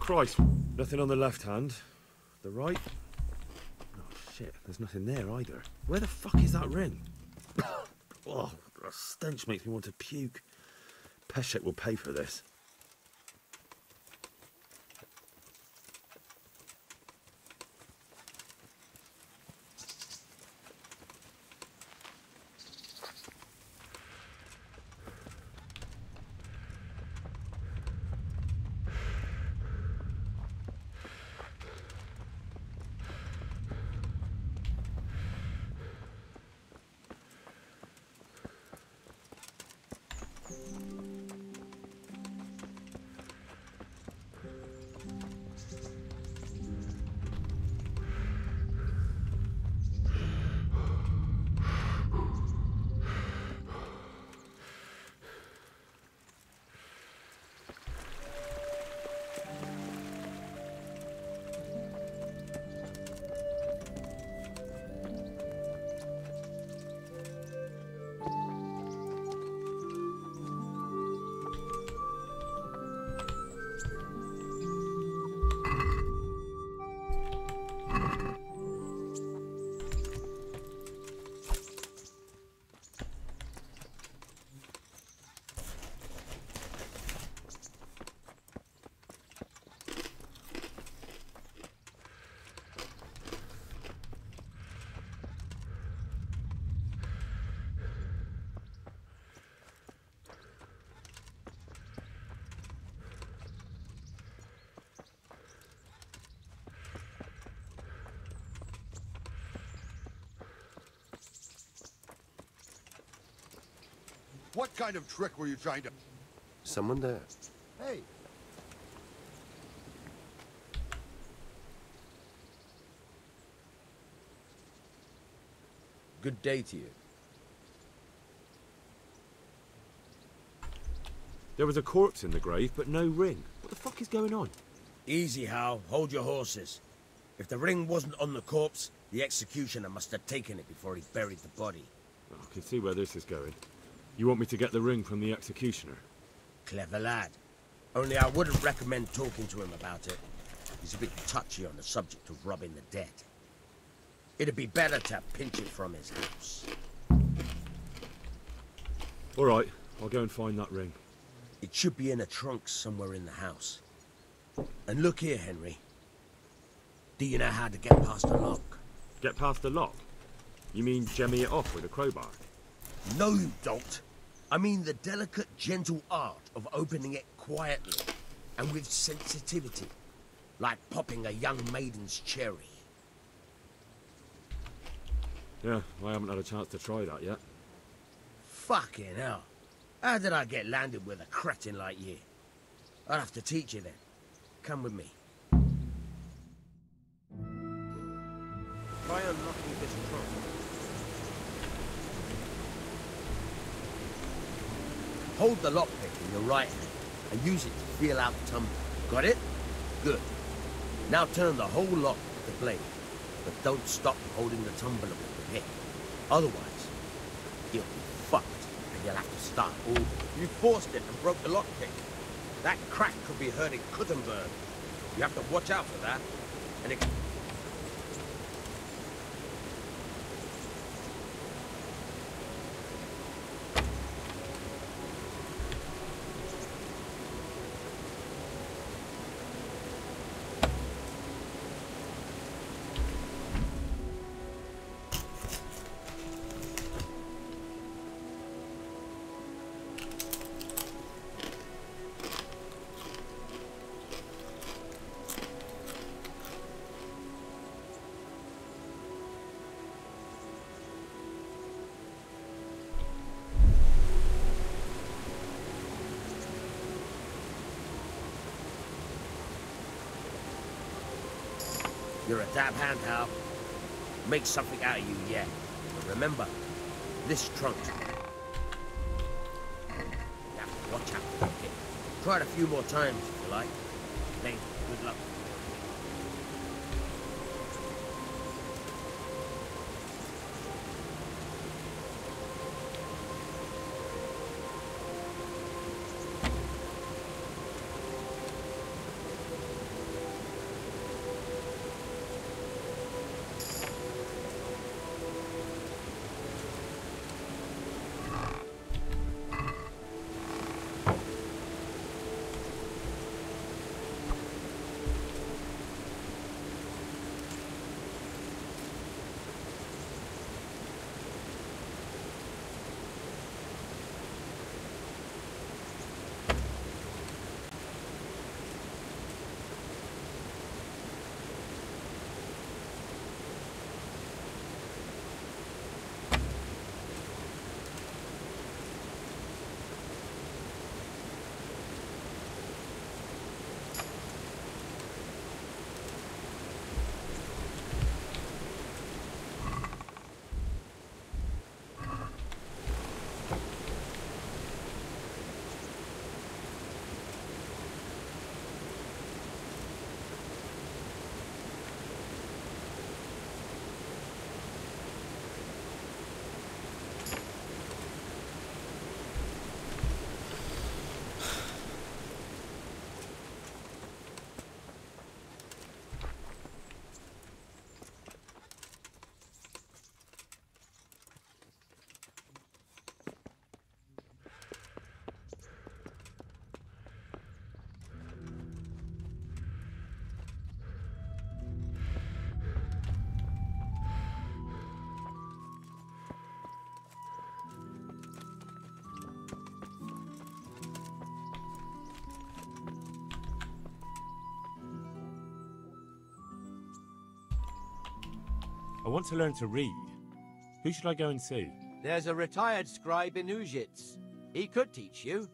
C: Christ, nothing on the left hand. The right? Oh shit, there's nothing there either. Where the fuck is that ring? Oh, that stench makes me want to puke. Peshek will pay for this.
T: What kind of trick were you trying to...
R: Someone there.
T: Hey!
F: Good day to you.
C: There was a corpse in the grave, but no ring. What the fuck is going on?
F: Easy, Hal. Hold your horses. If the ring wasn't on the corpse, The executioner must have taken it before he buried the body.
C: I can see where this is going. You want me to get the ring from the executioner?
F: Clever lad. Only I wouldn't recommend talking to him about it. He's a bit touchy on the subject of robbing the dead. It'd be better to pinch it from his house.
C: All right, I'll go and find that ring.
F: It should be in a trunk somewhere in the house. And look here, Henry. Do you know how to get past the lock?
C: Get past the lock? You mean jemmy it off with a crowbar?
F: No, you don't. I mean the delicate, gentle art of opening it quietly and with sensitivity, like popping a young maiden's cherry.
C: Yeah, I haven't had a chance to try that yet.
F: Fucking hell. How did I get landed with a cretin like you? I'll have to teach you then. Come with me. Try unlocking this trunk. Hold the lockpick in your right hand and use it to feel out the tumbler. Got it? Good. Now turn the whole lock with the blade, but don't stop holding the tumbler with the pick. Otherwise, you'll be fucked and you'll have to start over. You forced it and broke the lockpick. That crack could be heard in Kuttenberg. You have to watch out for that. And it... You're a dab hand, Hal. Make something out of you yet. But remember, this trunk. You have to watch out for it. Try it a few more times if you like. Then, good luck.
S: I want to learn to read. Who should I go and see?
F: There's a retired scribe in Ujits. He could teach you.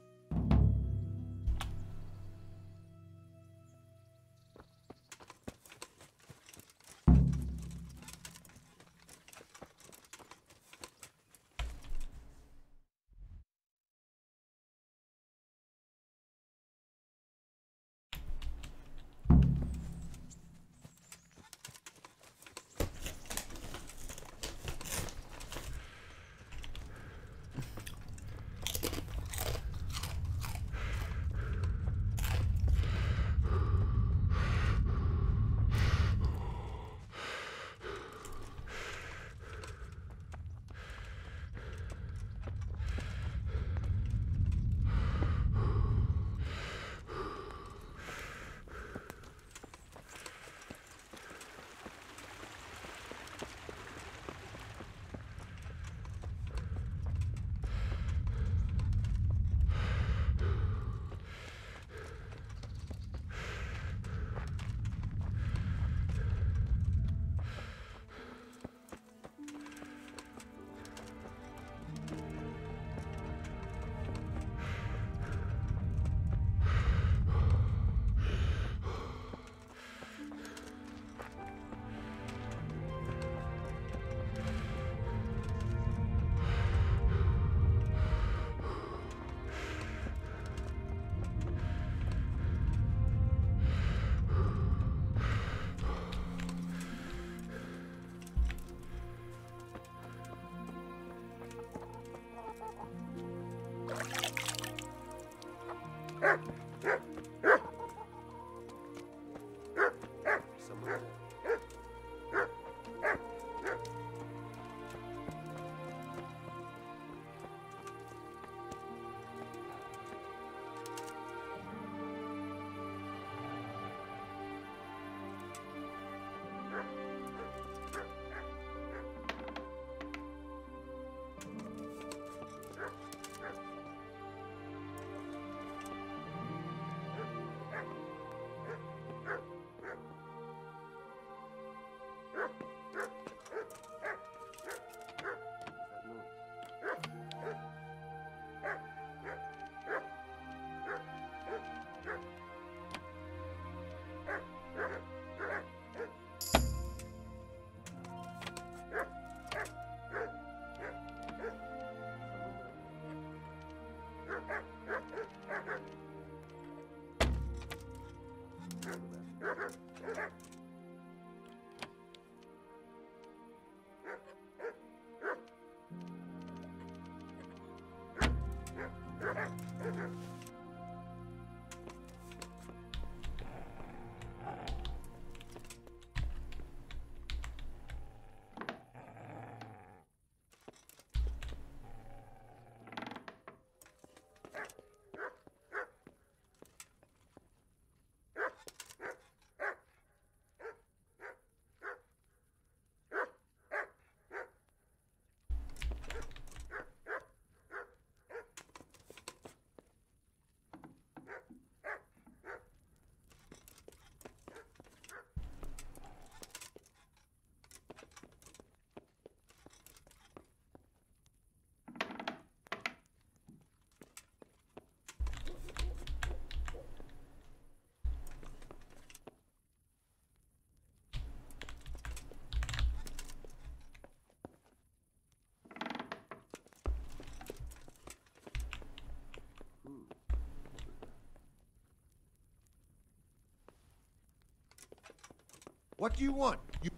T: What do you want? You...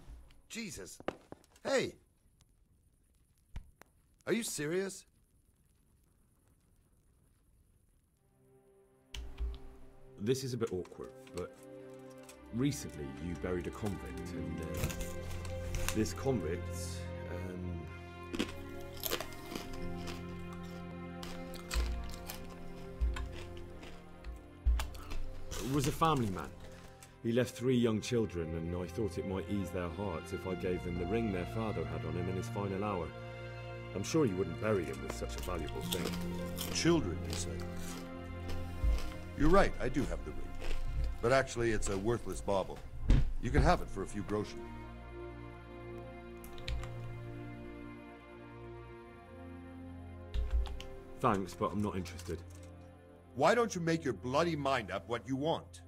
T: Jesus. Hey! Are you serious?
C: This is a bit awkward, but recently you buried a convict, and this convict, was a family man. He left 3 young children, and I thought it might ease their hearts if I gave them the ring their father had on him in his final hour. I'm sure you wouldn't bury him with such a valuable thing.
T: Children, you say? You're right, I do have the ring. But actually, it's a worthless bauble. You can have it for a few groschen.
C: Thanks, but I'm not interested.
T: Why don't you make your bloody mind up what you want?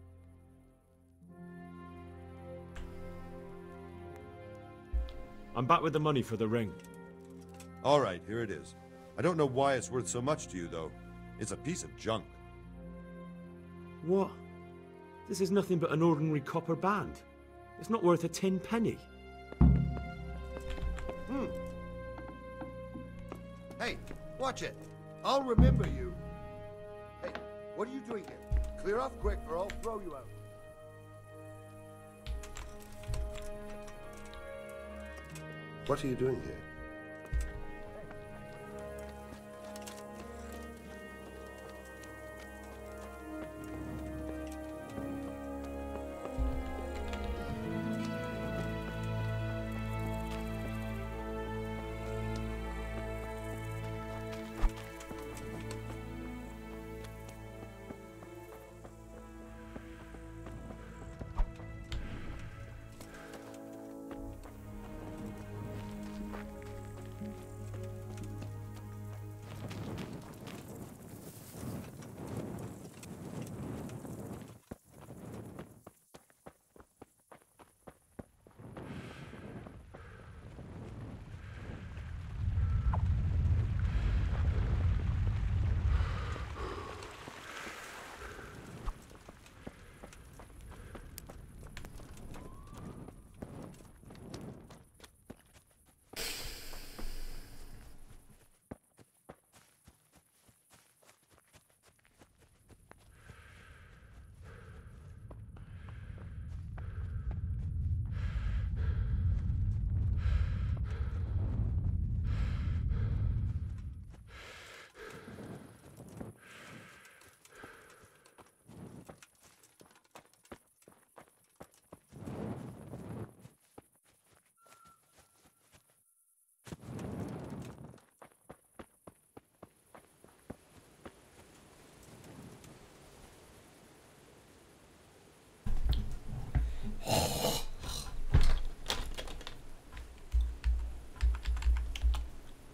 C: I'm back with the money for the ring.
T: All right, here it is. I don't know why it's worth so much to you, though. It's a piece of junk.
C: What? This is nothing but an ordinary copper band. It's not worth a 10 penny.
T: Hey, watch it. I'll remember you. Hey, what are you doing here? Clear off quick or I'll throw you out.
R: What are you doing here?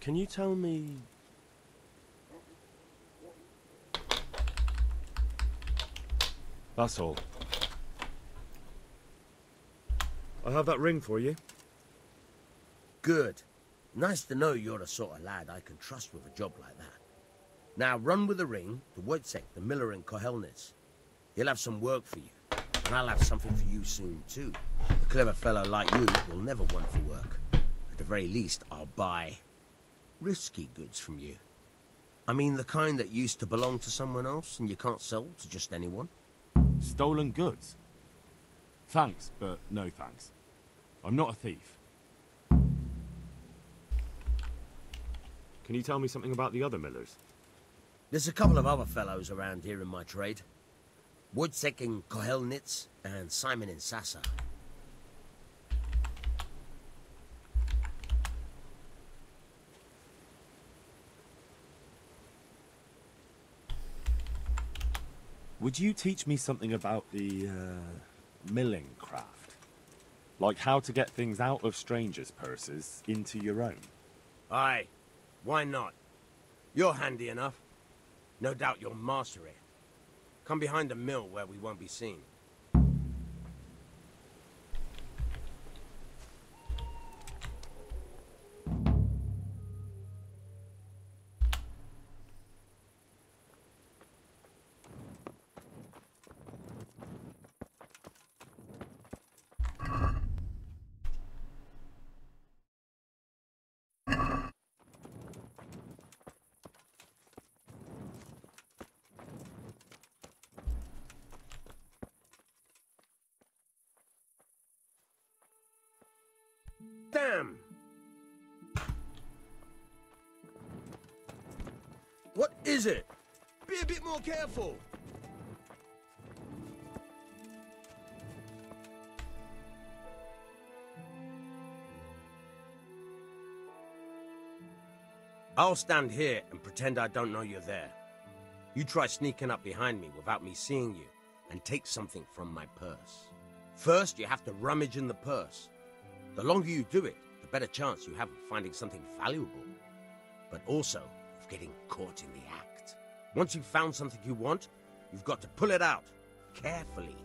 S: Can you tell me... That's all.
C: I have that ring for you.
F: Good. Nice to know you're the sort of lad I can trust with a job like that. Now run with the ring to Wojciech, the miller in Kohelnitz. He'll have some work for you, and I'll have something for you soon too. A clever fellow like you will never want for work. At the very least, I'll buy risky goods from you. I mean the kind that used to belong to someone else and you can't sell to just anyone.
S: Stolen goods? Thanks, but no thanks. I'm not a thief.
C: Can you tell me something about the other millers?
F: There's a couple of other fellows around here in my trade. Wojciech in Kohelnitz and Simon in Sassa.
S: Would you teach me something about the, milling craft? Like how to get things out of strangers' purses into your own?
F: Aye, why not? You're handy enough. No doubt you'll master it. Come behind the mill where we won't be seen. Damn! What is it? Be a bit more careful! I'll stand here and pretend I don't know you're there. You try sneaking up behind me without me seeing you, and take something from my purse. First, you have to rummage in the purse. The longer you do it, the better chance you have of finding something valuable, but also of getting caught in the act. Once you've found something you want, you've got to pull it out, carefully,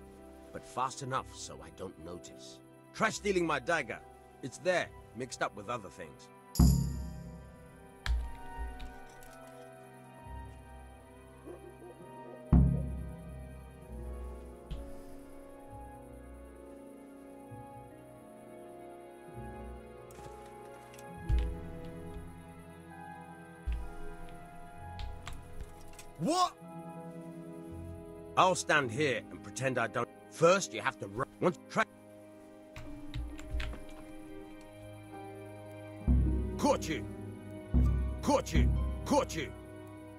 F: but fast enough so I don't notice. Try stealing my dagger. It's there, mixed up with other things. What? I'll stand here and pretend I don't. First, you have to run. Once try. Caught you! Caught you! Caught you!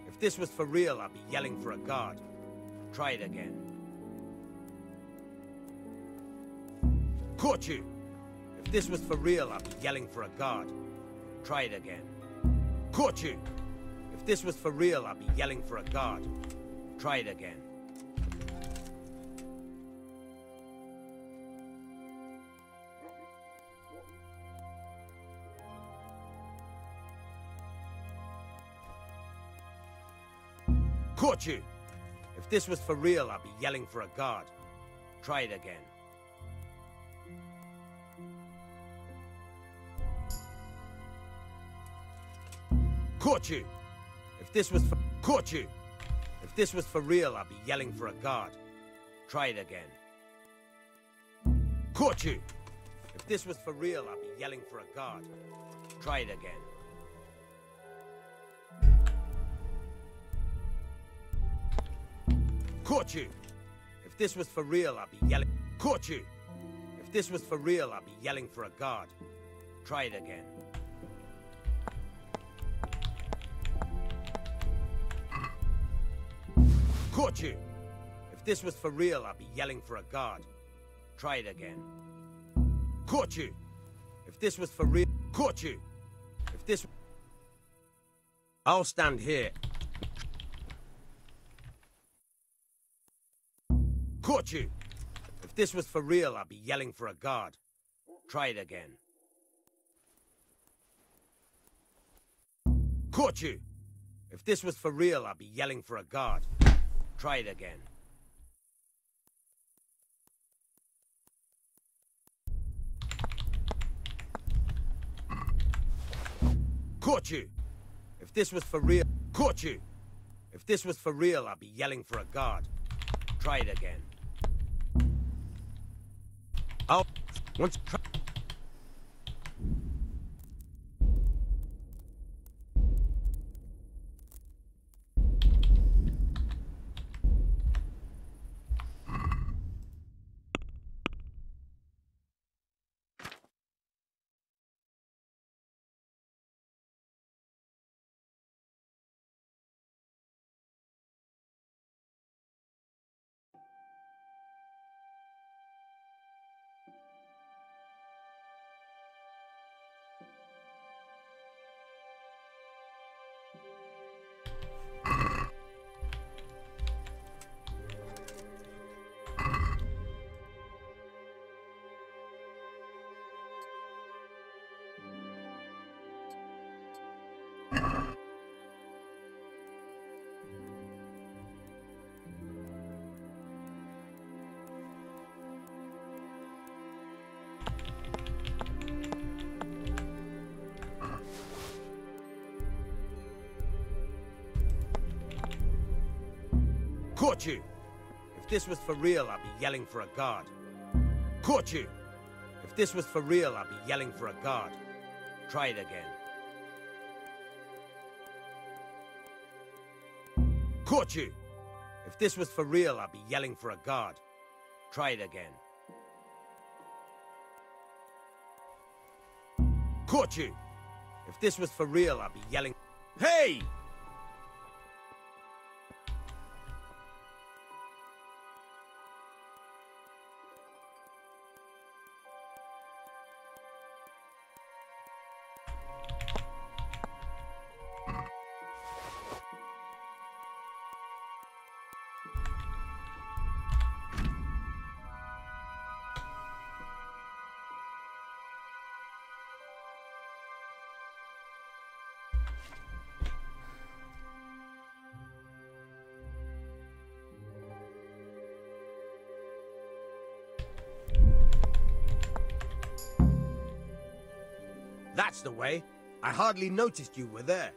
F: If this was for real, I'd be yelling for a guard. Try it again. Caught you! If this was for real, I'd be yelling for a guard. Try it again. Caught you! If this was for real, I'd be yelling for a guard. Try it again. Caught you! If this was for real, I'd be yelling for a guard. Try it again. Caught you! If this was for... Caught you! If this was for real, I'd be yelling for a guard. Try it again. Caught you! If this was for real, I'd be yelling for a guard. Try it again. Caught you! If this was for real, I'd be yelling... Caught you! If this was for real, I'd be yelling for a guard. Try it again. Caught you! If this was for real, I'd be yelling for a guard. Try it again. Caught you! If this was for real... Caught you! If this... I'll stand here. Caught you! If this was for real, I'd be yelling for a guard. Try it again. Caught you! If this was for real, I'd be yelling for a guard. Try it again. Caught you! If this was for real... Caught you! If this was for real, I'd be yelling for a guard. Try it again. Oh, once... Caught you! If this was for real, I'd be yelling for a guard. Caught you! If this was for real, I'd be yelling for a guard. Try it again. Caught you! If this was for real, I'd be yelling for a guard. Try it again. Caught you! If this was for real, I'd be yelling... Hey! That's the way. I hardly noticed you were there.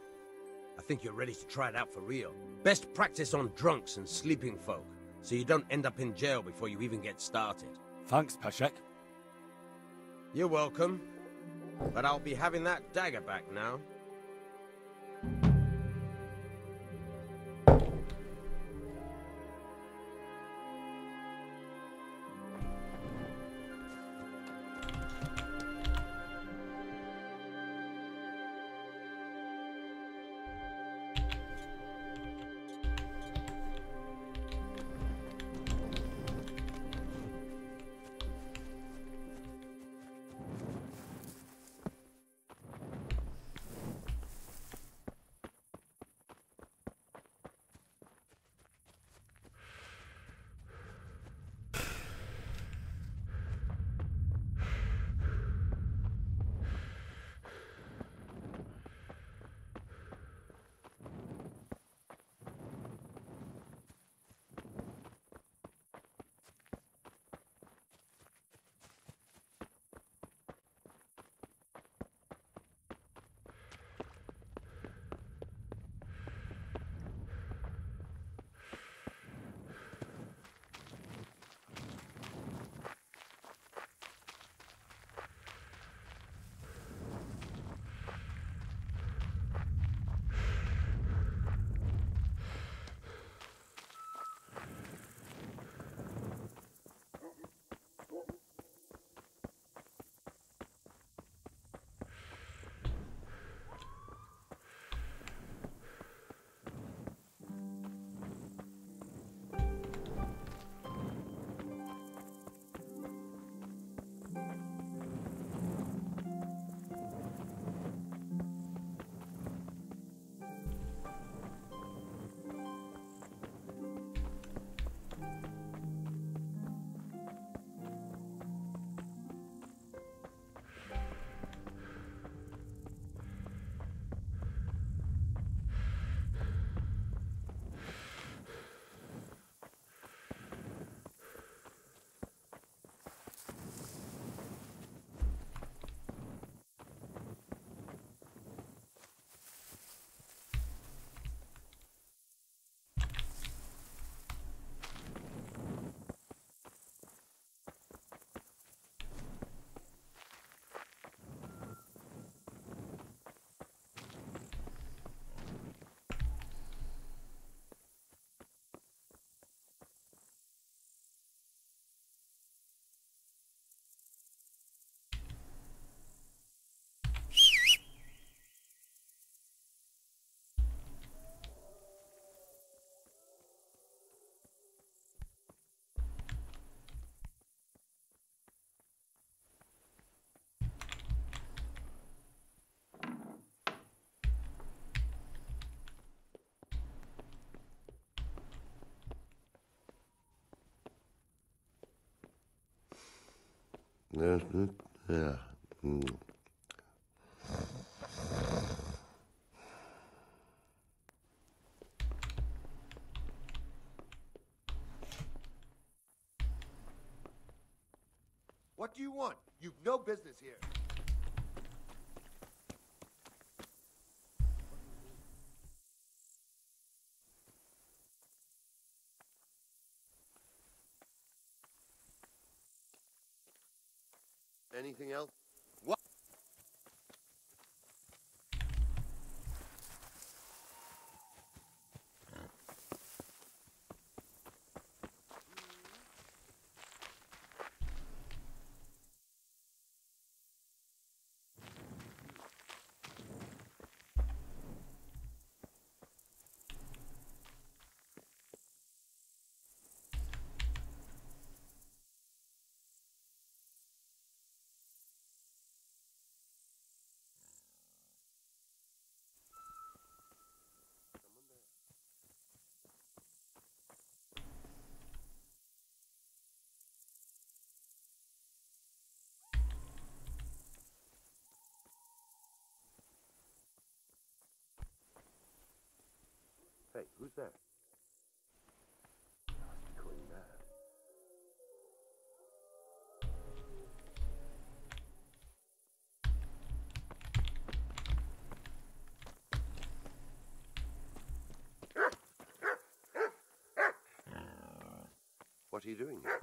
F: I think you're ready to try it out for real. Best practice on drunks and sleeping folk, so you don't end up in jail before you even get started.
S: Thanks, Peshek.
F: You're welcome. But I'll be having that dagger back now.
R: Yeah.
U: What do you want? You've no business here. Anything else? What? Hey, who's that? Queen Mad. What are you doing here?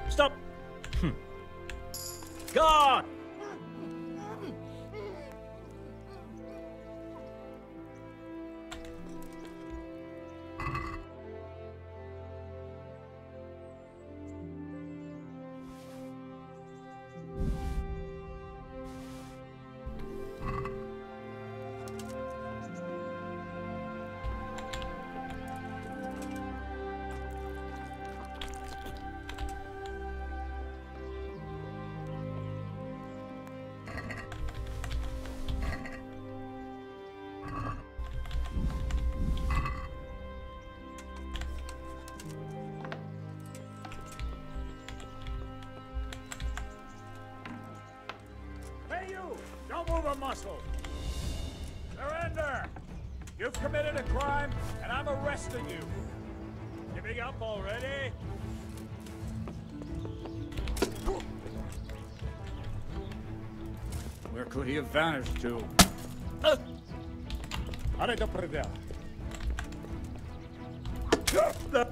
J: Stop! God!
P: Hey, you! Don't move a muscle! Surrender! You've committed a crime, and I'm arresting you. Giving up already? Where could he have vanished to? How did prevail? Go!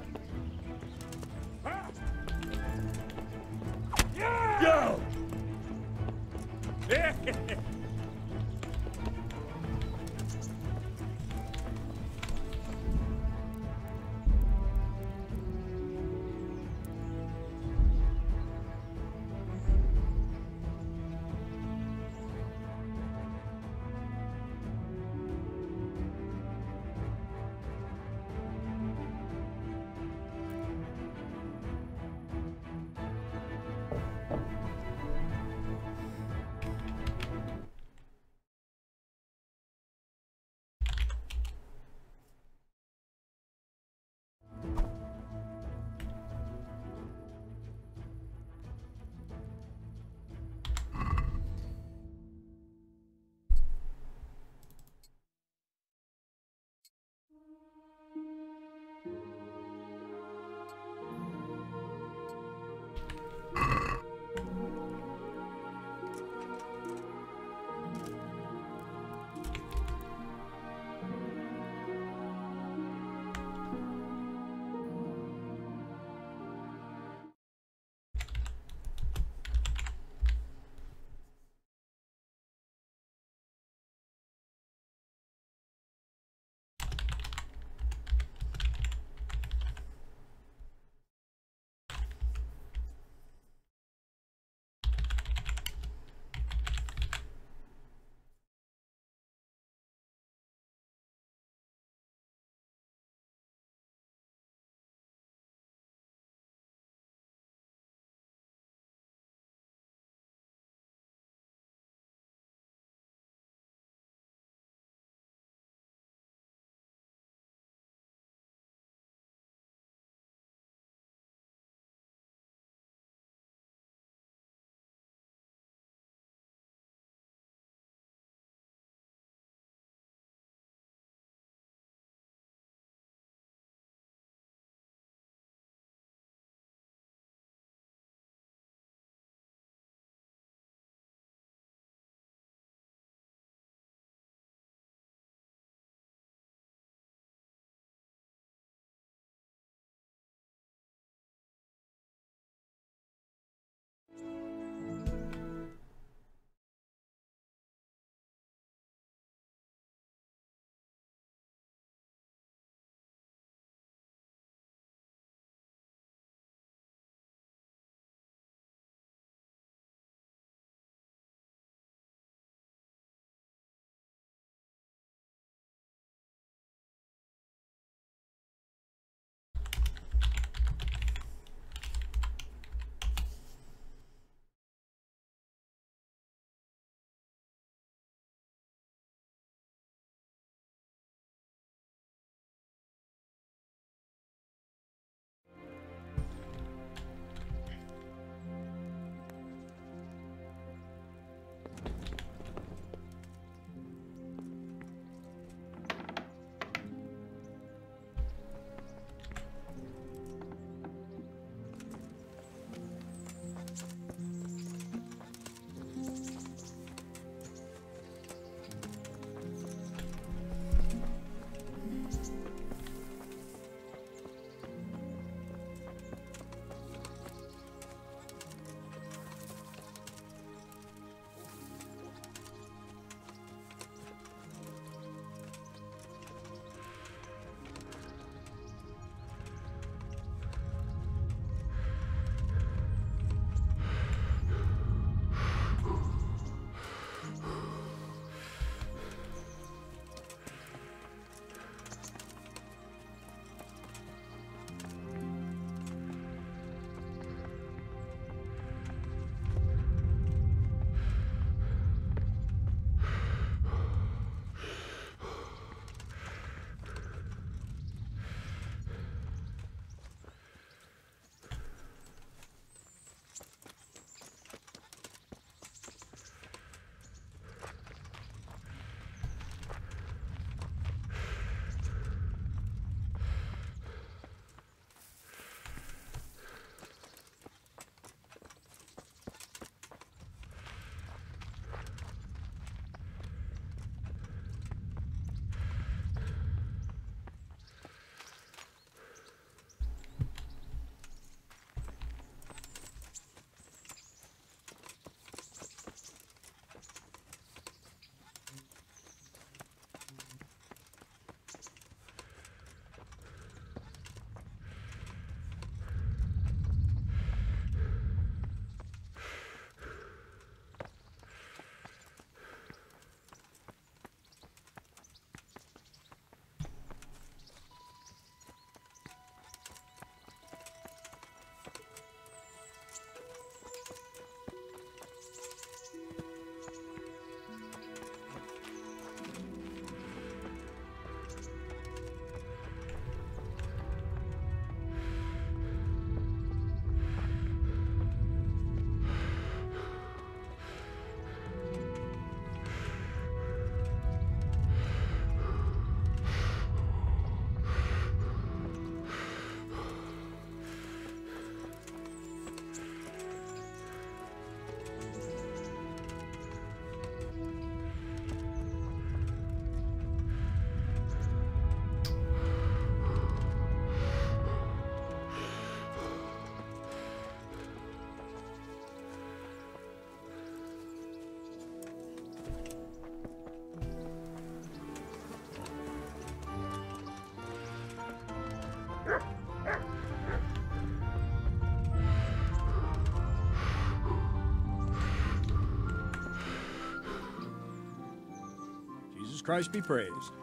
B: Christ be praised.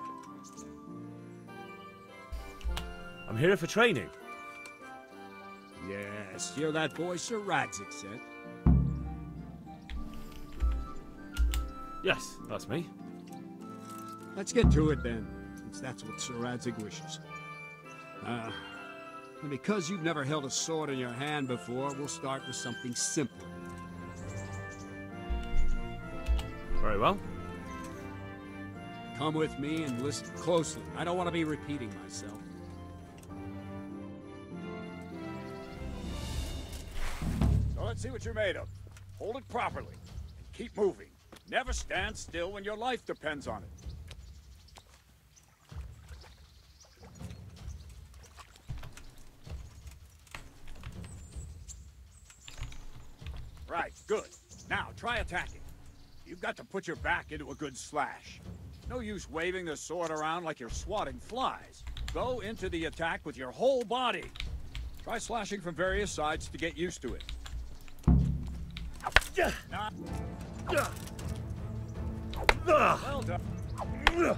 C: I'm here for training.
B: Yes, you're that boy Sir Radzik said.
C: Yes, that's me.
B: Let's get to it then, since that's what Sir Radzik wishes. And because you've never held a sword in your hand before, we'll start with something simple.
C: Very well.
B: Come with me and listen closely. I don't want to be repeating myself.
P: So let's see what you're made of. Hold it properly, and keep moving. Never stand still when your life depends on it. Right, good. Now, try attacking. You've got to put your back into a good slash. No use waving the sword around like you're swatting flies. Go into the attack with your whole body. Try slashing from various sides to get used to it. Well done. Good.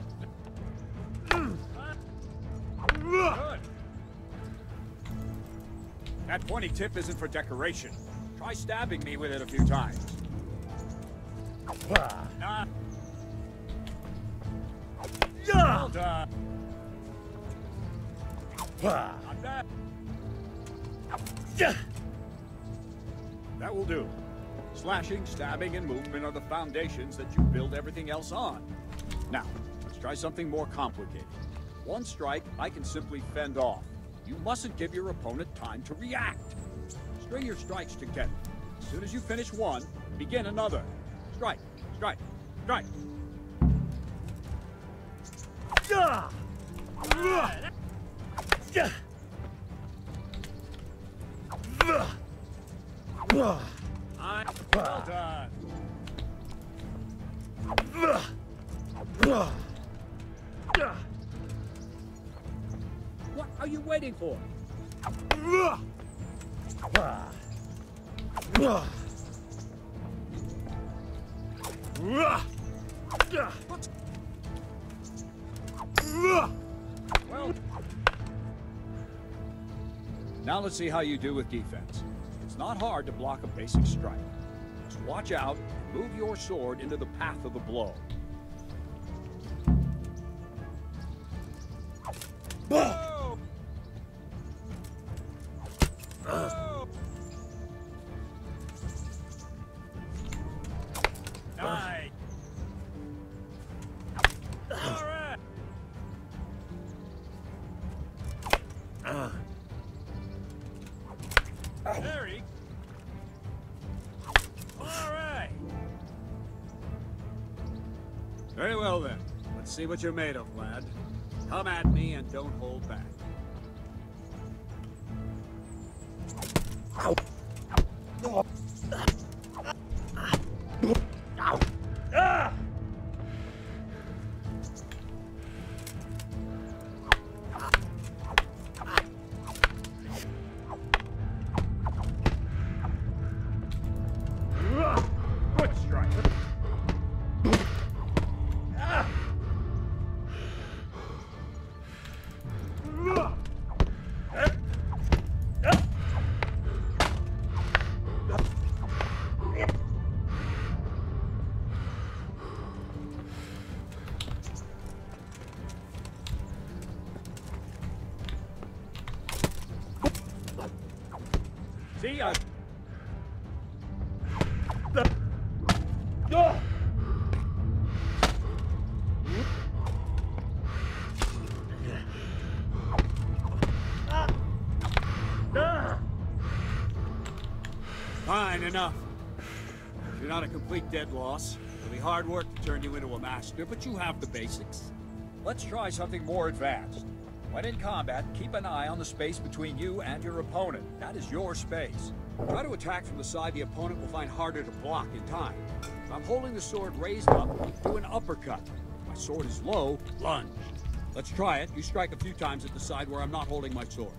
P: That pointy tip isn't for decoration. Try stabbing me with it a few times. Well done. Not bad. That will do. Slashing, stabbing, and movement are the foundations that you build everything else on. Now, let's try something more complicated. One strike, I can simply fend off. You mustn't give your opponent time to react. String your strikes together. As soon as you finish one, begin another. Strike, strike, strike. Well done.
B: What are you waiting for?
P: Well, now let's see how you do with defense. It's not hard to block a basic strike. Just watch out and move your sword into the path of the blow. Oh! Oh! Nice. All right. There he. All right. Very well then. Let's see what you're made of, lad. Come at me and don't hold back. Good strike. See ya. Fine, enough. You're not a complete dead loss. It'll be hard work to turn you into a master, but you have the basics. Let's try something more advanced. When in combat, keep an eye on the space between you and your opponent. That is your space. Try to attack from the side the opponent will find harder to block in time. If I'm holding the sword raised up, do an uppercut. If my sword is low, lunge. Let's try it. You strike a few times at the side where I'm not holding my sword.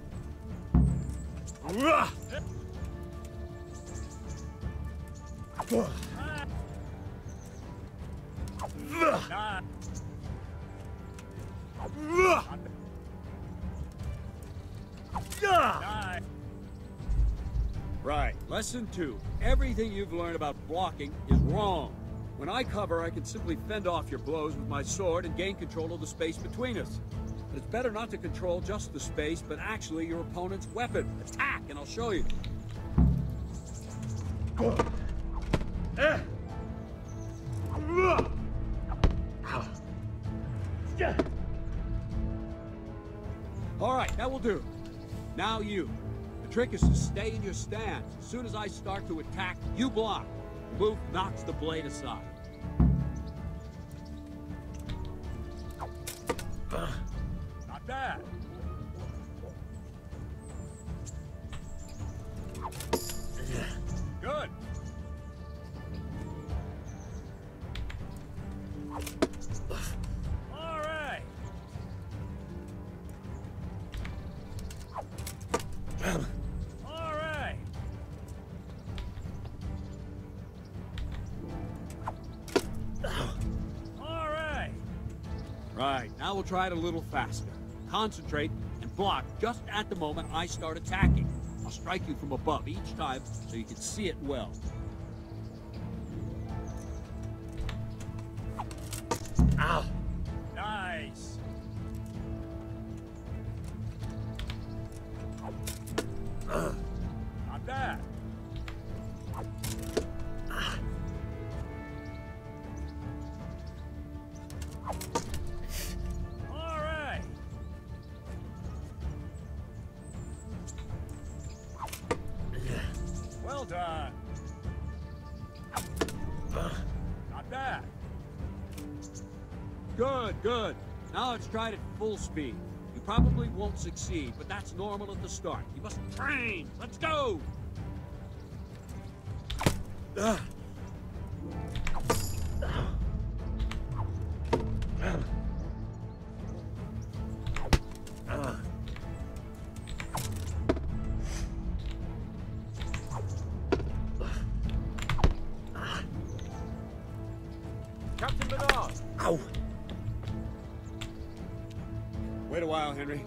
P: Right. Lesson 2. Everything you've learned about blocking is wrong. When I cover, I can simply fend off your blows with my sword and gain control of the space between us. But it's better not to control just the space, but actually your opponent's weapon. Attack, and I'll show you. All right, that will do. Now you. The trick is to stay in your stance. As soon as I start to attack, you block. The move knocks the blade aside. Not bad. Good. All right. All right. All right. Right, now we'll try it a little faster. Concentrate and block just at the moment I start attacking. I'll strike you from above each time so you can see it well. Ow! Nice! Not bad. All right. Well done. Not bad. Good, good. Now let's try it at full speed. You probably won't succeed, but that's normal at the start. You must train. Let's go!
L: Captain Bernard!
P: Ow! Wait a while, Henry.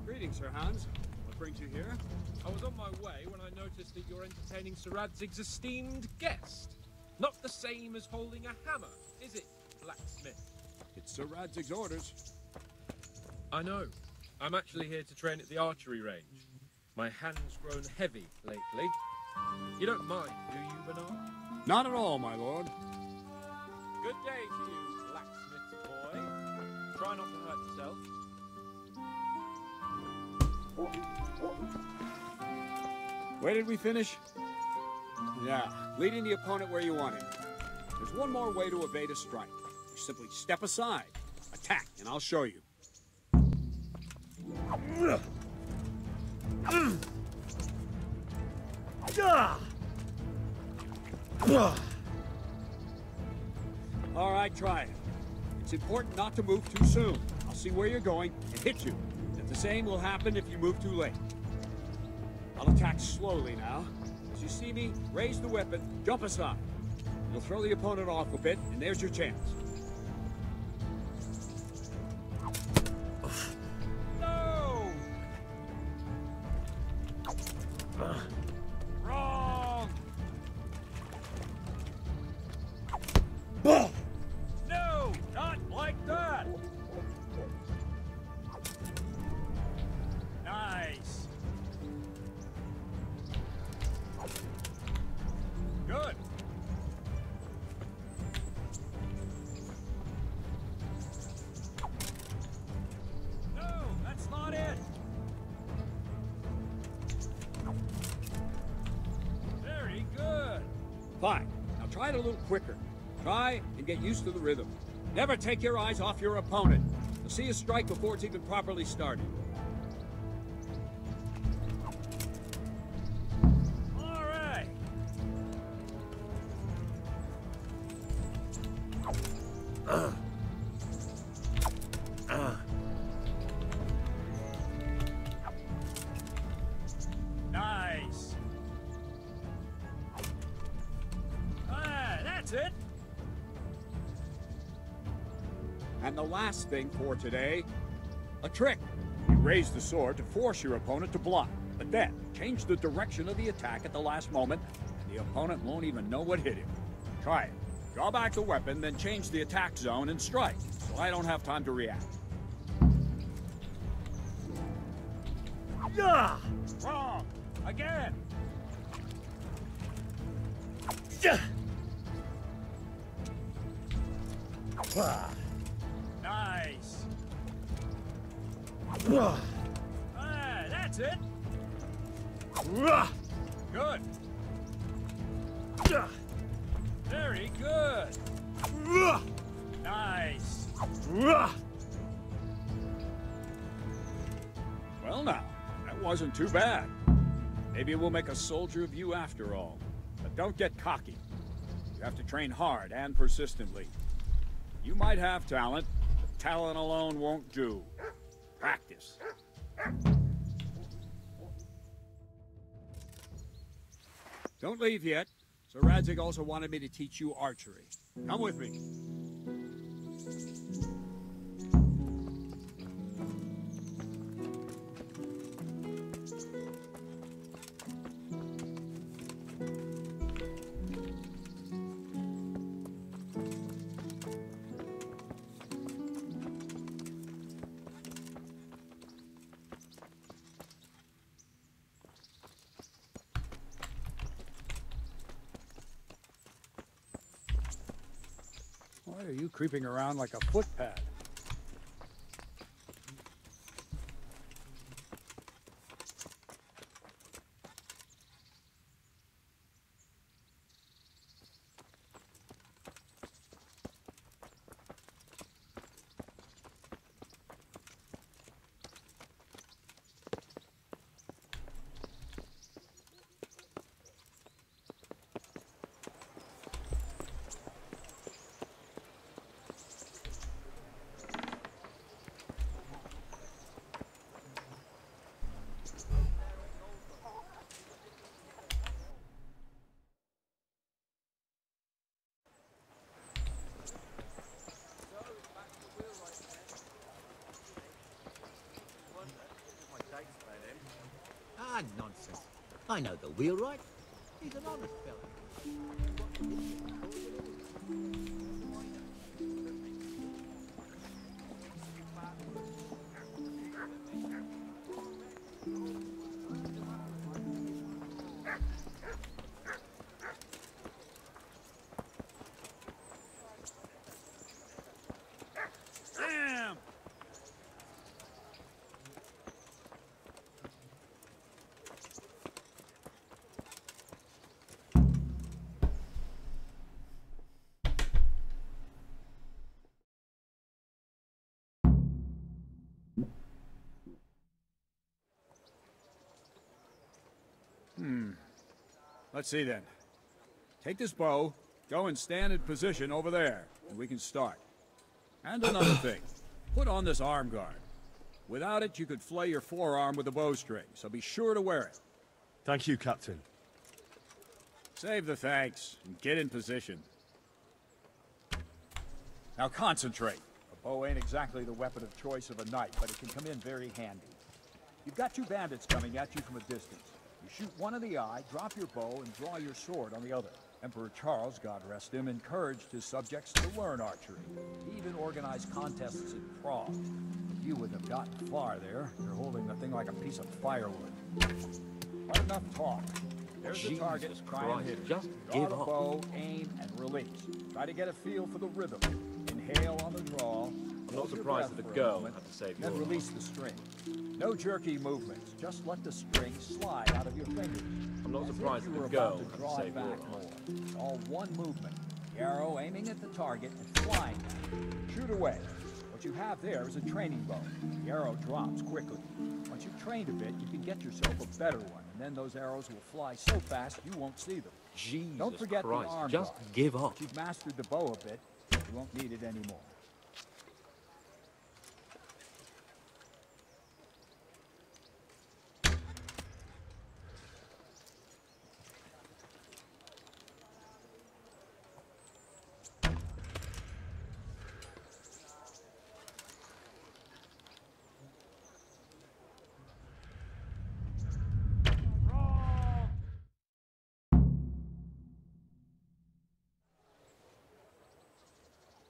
P: Greetings, Sir Hans. What brings you here?
N: I was on my way when I noticed that you're entertaining Sir Radzig's esteemed guest. Not the same as holding a hammer, is it, blacksmith?
P: It's Sir Radzig's orders.
N: I know. I'm actually here to train at the archery range. My hand's grown heavy lately. You don't mind, do you, Bernard?
P: Not at all, my lord.
N: Good day to you, blacksmith boy. Try not to hurt yourself.
P: Where did we finish? Yeah, leading the opponent where you want him. There's one more way to evade a strike. You simply step aside, attack, and I'll show you. All right, try it. It's important not to move too soon. I'll see where you're going and hit you. And the same will happen if you move too late. I'll attack slowly now. As you see me, raise the weapon, jump aside. You'll throw the opponent off a bit, and there's your chance. No! Wrong! No! Not like that! Nice! Good! No, that's not it! Very good! Fine. Now try it a little quicker. Try and get used to the rhythm. Never take your eyes off your opponent. You'll see a strike before it's even properly started. All right. Nice. it. And the last thing for today, a trick. You raise the sword to force your opponent to block, but then change the direction of the attack at the last moment, and the opponent won't even know what hit him. Try it. Draw back the weapon, then change the attack zone and strike, so I don't have time to react. Yeah! Wrong! Again! Nice! That's it! Good! Very good! Nice! Well now, that wasn't too bad. Maybe we'll make a soldier of you after all. But don't get cocky. You have to train hard and persistently. You might have talent, but talent alone won't do. Practice. Don't leave yet. Sir Radzig also wanted me to teach you archery. Come with me. Why are you creeping around like a footpad?
A: Ah, nonsense. I know the wheelwright. He's an honest fellow.
P: Damn! Let's see then. Take this bow, go and stand in position over there, and we can start. And another thing, put on this arm guard. Without it, you could flay your forearm with a bowstring, so be sure to wear it.
S: Thank you, Captain.
P: Save the thanks, and get in position. Now concentrate. A bow ain't exactly the weapon of choice of a knight, but it can come in very handy. You've got two bandits coming at you from a distance. You shoot one in the eye, drop your bow, and draw your sword on the other. Emperor Charles, God rest him, encouraged his subjects to learn archery. He even organized contests in Prague. You wouldn't have gotten far there. You're holding the thing like a piece of firewood. But enough talk. There's the target. Try and hit it.
L: Just
P: draw
L: give
P: the
L: up.
P: bow, aim, and release. Try to get a feel for the rhythm. Inhale on the draw.
L: I'm not surprised that the girl had to save your
P: Then
L: life.
P: release the string. No jerky movements. Just let the string slide out of your fingers.
L: I'm not
P: As if
L: surprised
P: you
L: that
P: were
L: the
P: about
L: girl
P: to
L: had to
P: draw
L: save
P: it
L: your
P: back
L: life.
P: more. It's all one movement. The arrow aiming at the target and flying at it. Shoot away. What you have there is a training bow. The arrow drops quickly. Once you've trained a bit, you can get yourself a better one, and then those arrows will fly so fast you won't see them.
L: Jesus
P: Don't forget
L: Christ,
P: the arm
L: just
P: guard.
L: give up.
P: Once you've mastered the bow a bit, you won't need it anymore.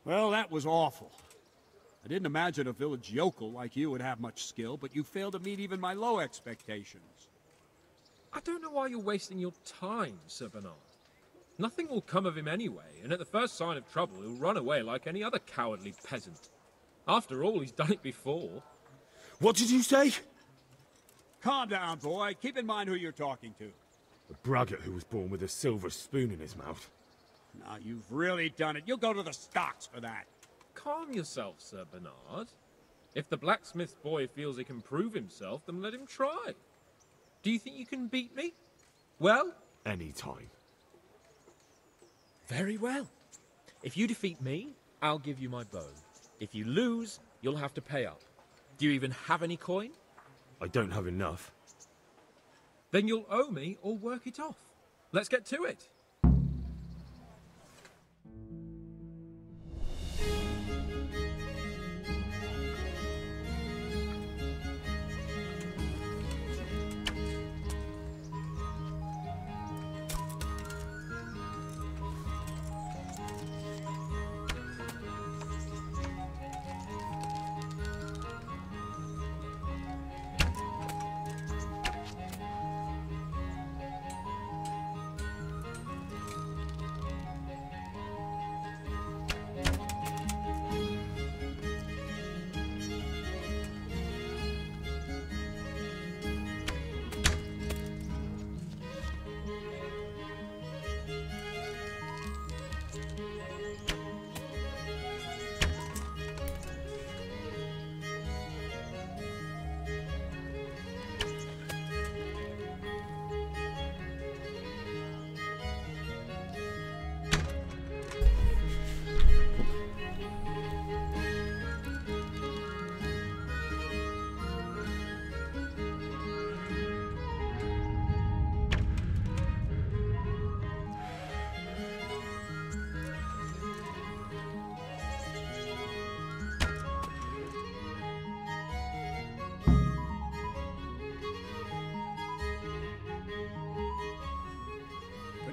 B: Well, that was awful. I didn't imagine a village yokel like you would have much skill, but you failed to meet even my low expectations.
N: I don't know why you're wasting your time, Sir Bernard. Nothing will come of him anyway, and at the first sign of trouble, he'll run away like any other cowardly peasant. After all, he's done it before.
B: What did you say? Calm down, boy. Keep in mind who you're talking to.
C: A braggart who was born with a silver spoon in his mouth.
B: Now, you've really done it. You'll go to the stocks for that.
N: Calm yourself, Sir Bernard. If the blacksmith's boy feels he can prove himself, then let him try. Do you think you can beat me? Well?
C: Any time.
N: Very well. If you defeat me, I'll give you my bow. If you lose, you'll have to pay up. Do you even have any coin?
C: I don't have enough.
N: Then you'll owe me or work it off. Let's get to it.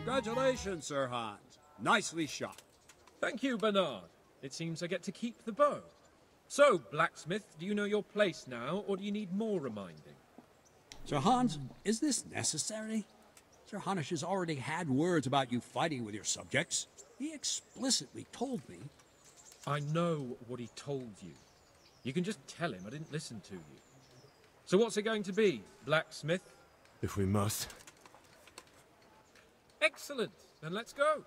B: Congratulations, Sir Hans. Nicely shot.
N: Thank you, Bernard. It seems I get to keep the bow. So, blacksmith, do you know your place now, or do you need more reminding?
B: Sir Hans, is this necessary? Sir Hanush has already had words about you fighting with your subjects. He explicitly told me.
N: I know what he told you. You can just tell him I didn't listen to you. So what's it going to be, blacksmith?
C: If we must.
N: Excellent. Then let's go.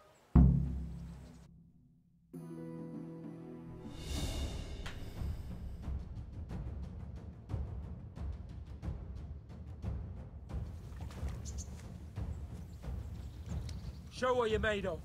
N: Show what you're made of.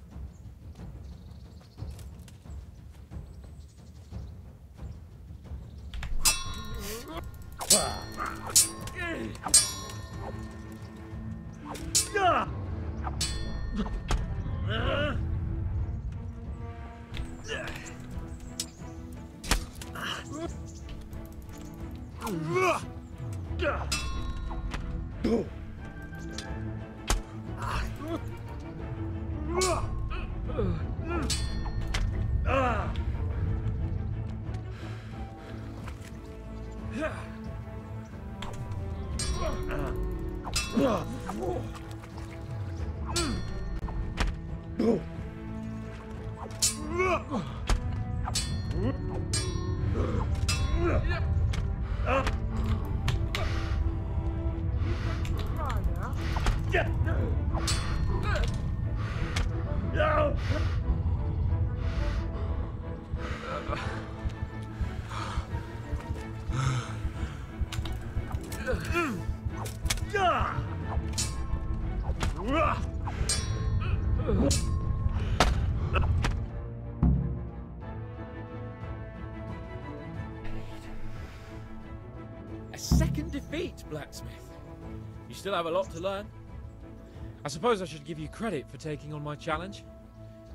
N: A second defeat, blacksmith. You still have a lot to learn. I suppose I should give you credit for taking on my challenge,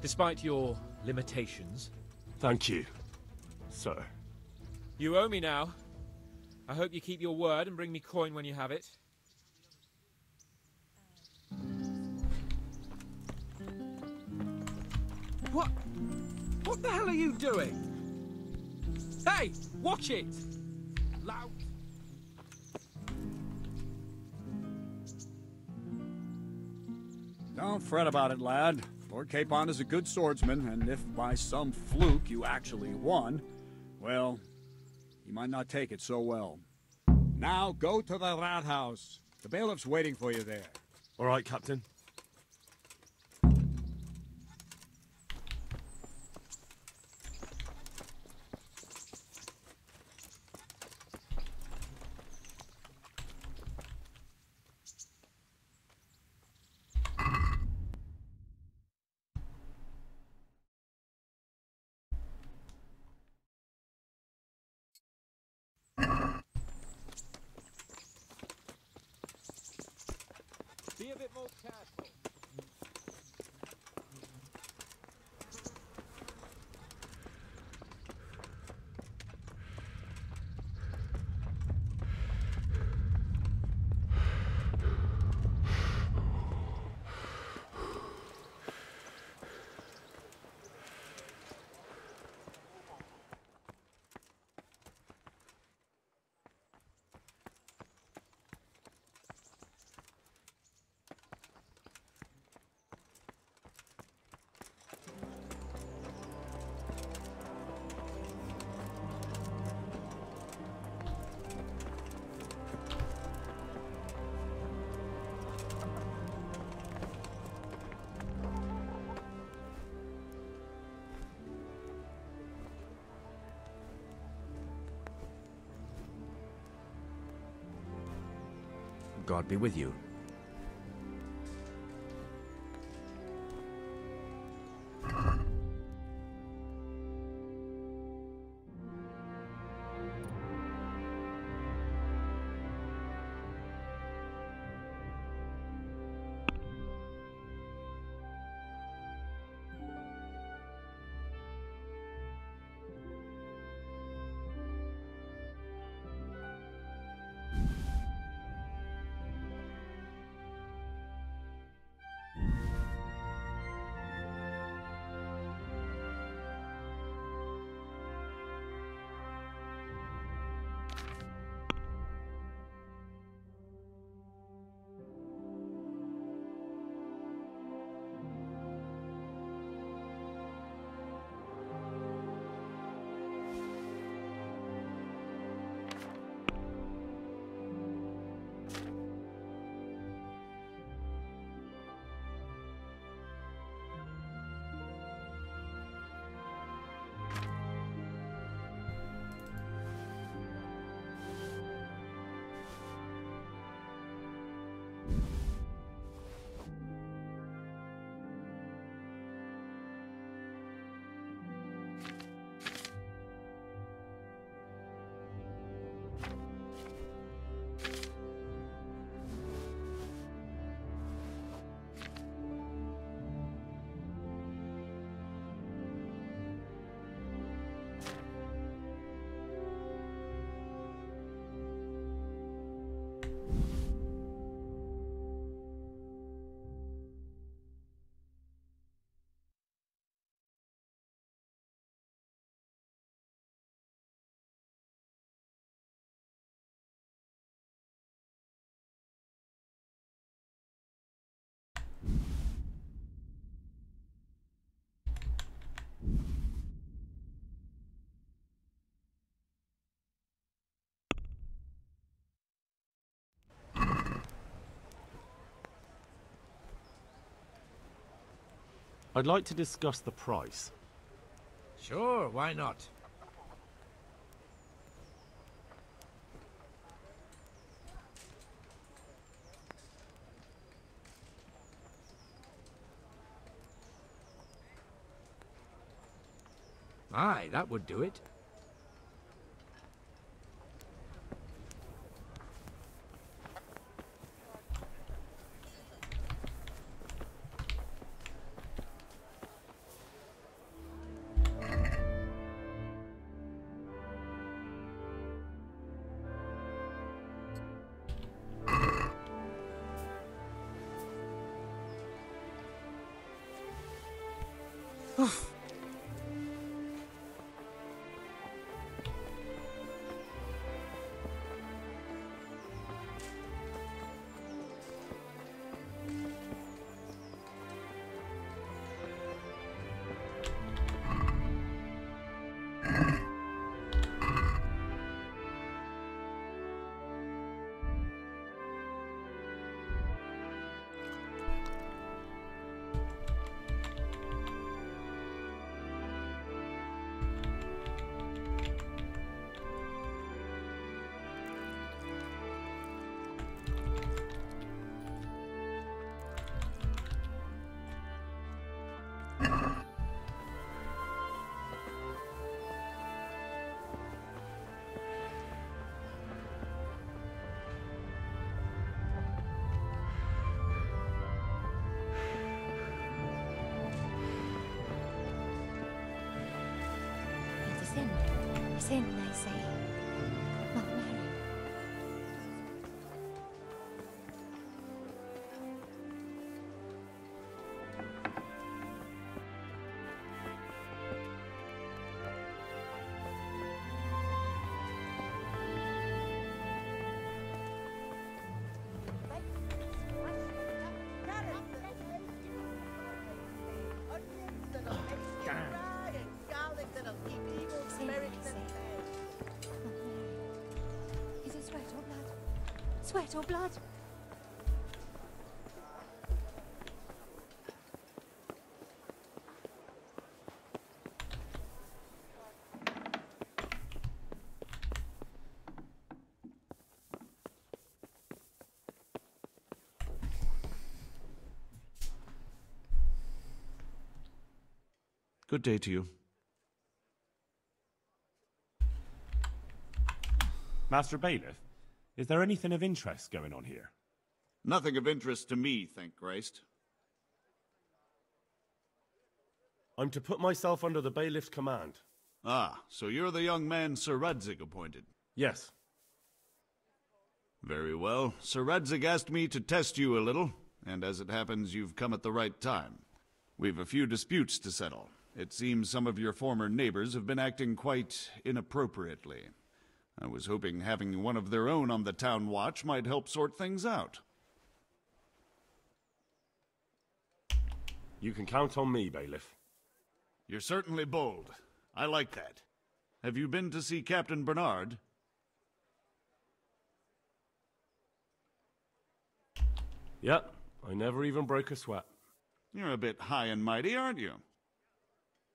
N: despite your limitations.
S: Thank you, sir.
N: You owe me now. I hope you keep your word and bring me coin when you have it. What?
P: What the hell are you doing? Hey, watch it! Loud.
D: Don't fret about it, lad. Lord Capon is a good swordsman, and if by some fluke you actually won, well, he might not take it so well. Now go to the rat house. The bailiff's waiting for you there.
C: All right, Captain.
P: Be a bit more careful.
D: God be with you.
S: I'd like to discuss the price.
V: Sure, why not? Aye, that would do it.
E: Sin, they say. Mother Mary. Is it sweat or blood? Sweat or blood?
G: Good day to you.
S: Master Bailiff, is there anything of interest going on here?
D: Nothing of interest to me, thank Christ.
W: I'm to put myself under the bailiff's command.
D: Ah, so you're the young man Sir Radzig appointed?
W: Yes.
D: Very well. Sir Radzig asked me to test you a little, and as it happens, you've come at the right time. We've a few disputes to settle. It seems some of your former neighbors have been acting quite inappropriately. I was hoping having one of their own on the town watch might help sort things out.
W: You can count on me, Bailiff.
D: You're certainly bold. I like that. Have you been to see Captain Bernard?
W: Yep, I never even broke a sweat.
D: You're a bit high and mighty, aren't you?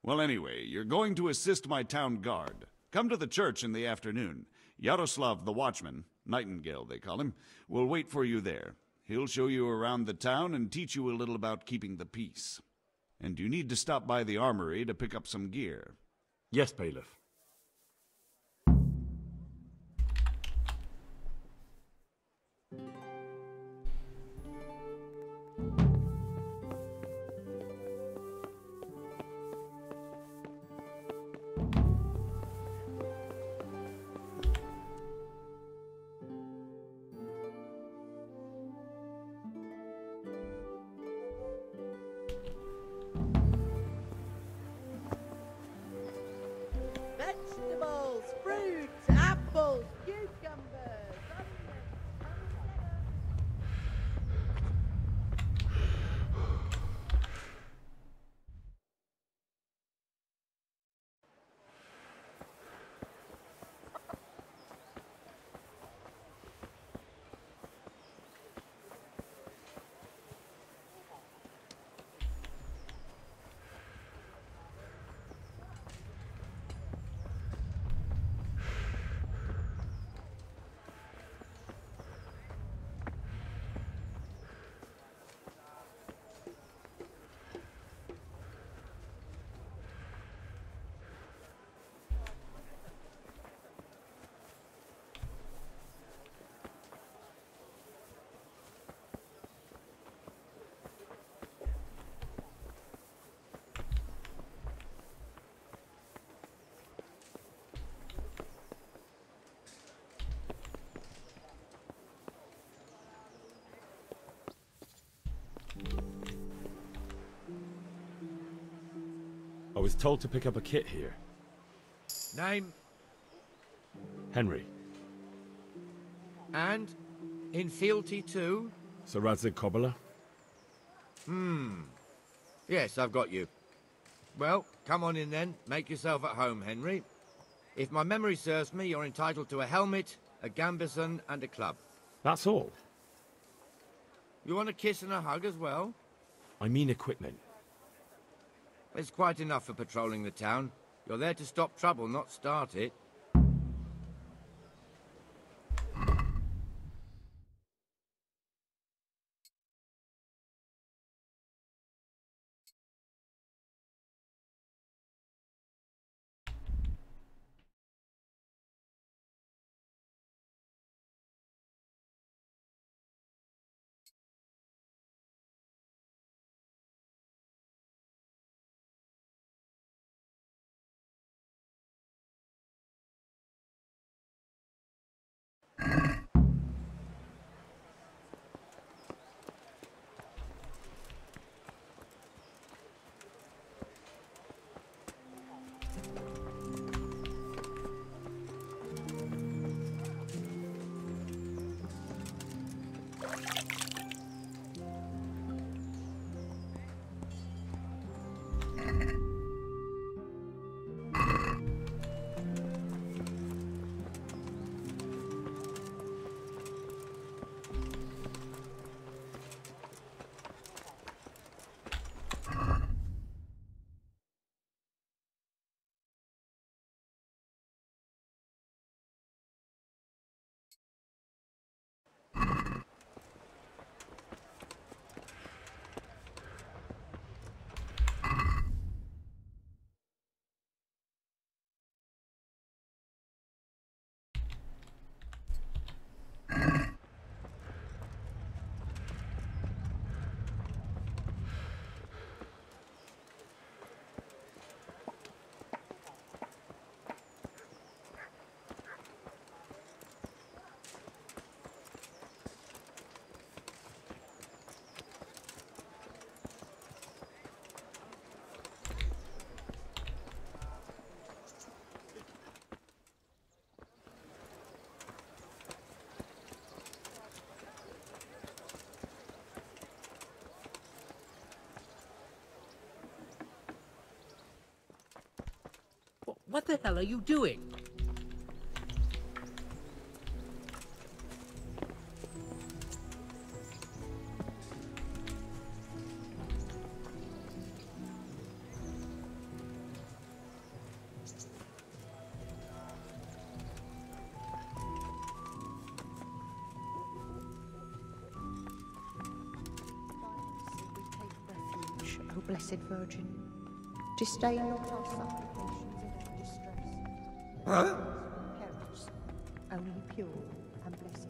D: Well, anyway, you're going to assist my town guard. Come to the church in the afternoon. Yaroslav the watchman, Nightingale they call him, will wait for you there. He'll show you around the town and teach you a little about keeping the peace. And you need to stop by the armory to pick up some gear.
W: Yes, Bailiff.
X: Vegetables, fruits, apples, cucumbers,
W: I was told to pick up a kit here.
V: Name?
W: Henry.
V: And? In fealty too?
W: Sir Radzig Cobbler.
V: Yes, I've got you. Well, come on in then. Make yourself at home, Henry. If my memory serves me, you're entitled to a helmet, a gambeson, and a club.
W: That's all?
V: You want a kiss and a hug as well?
W: I mean equipment.
V: It's quite enough for patrolling the town. You're there to stop trouble, not start it.
J: What the hell are you doing?
E: O Blessed Virgin, disdain not our supplications in our distress.
V: Huh?
E: Perils, only pure and blessed.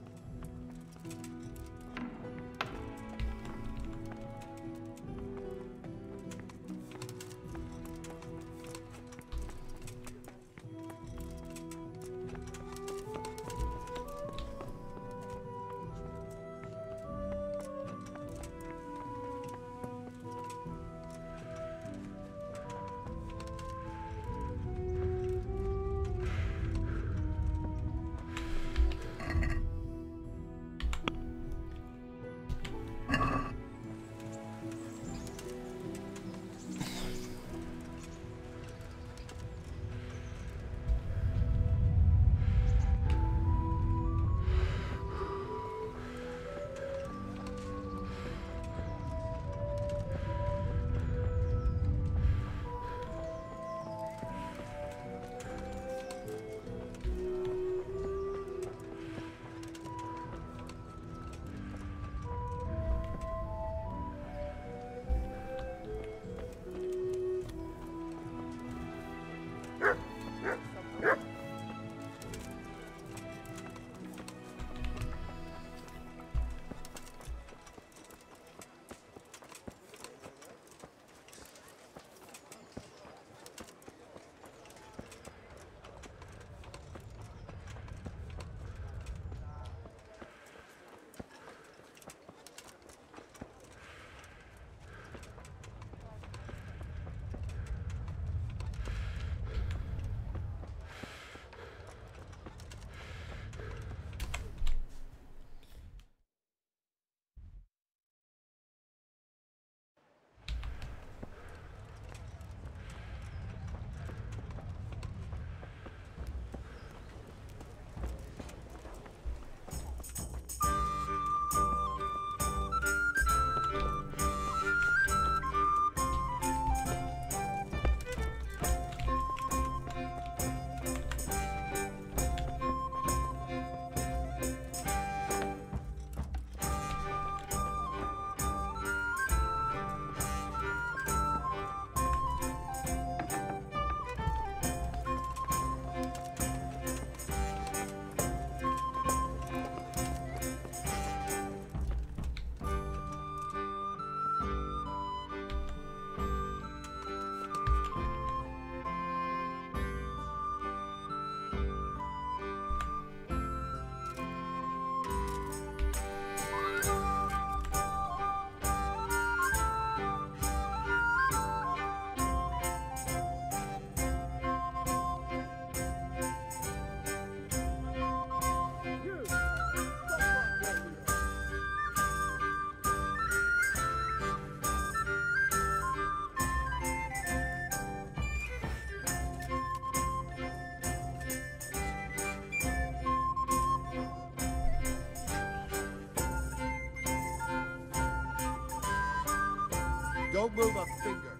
U: Don't move a finger.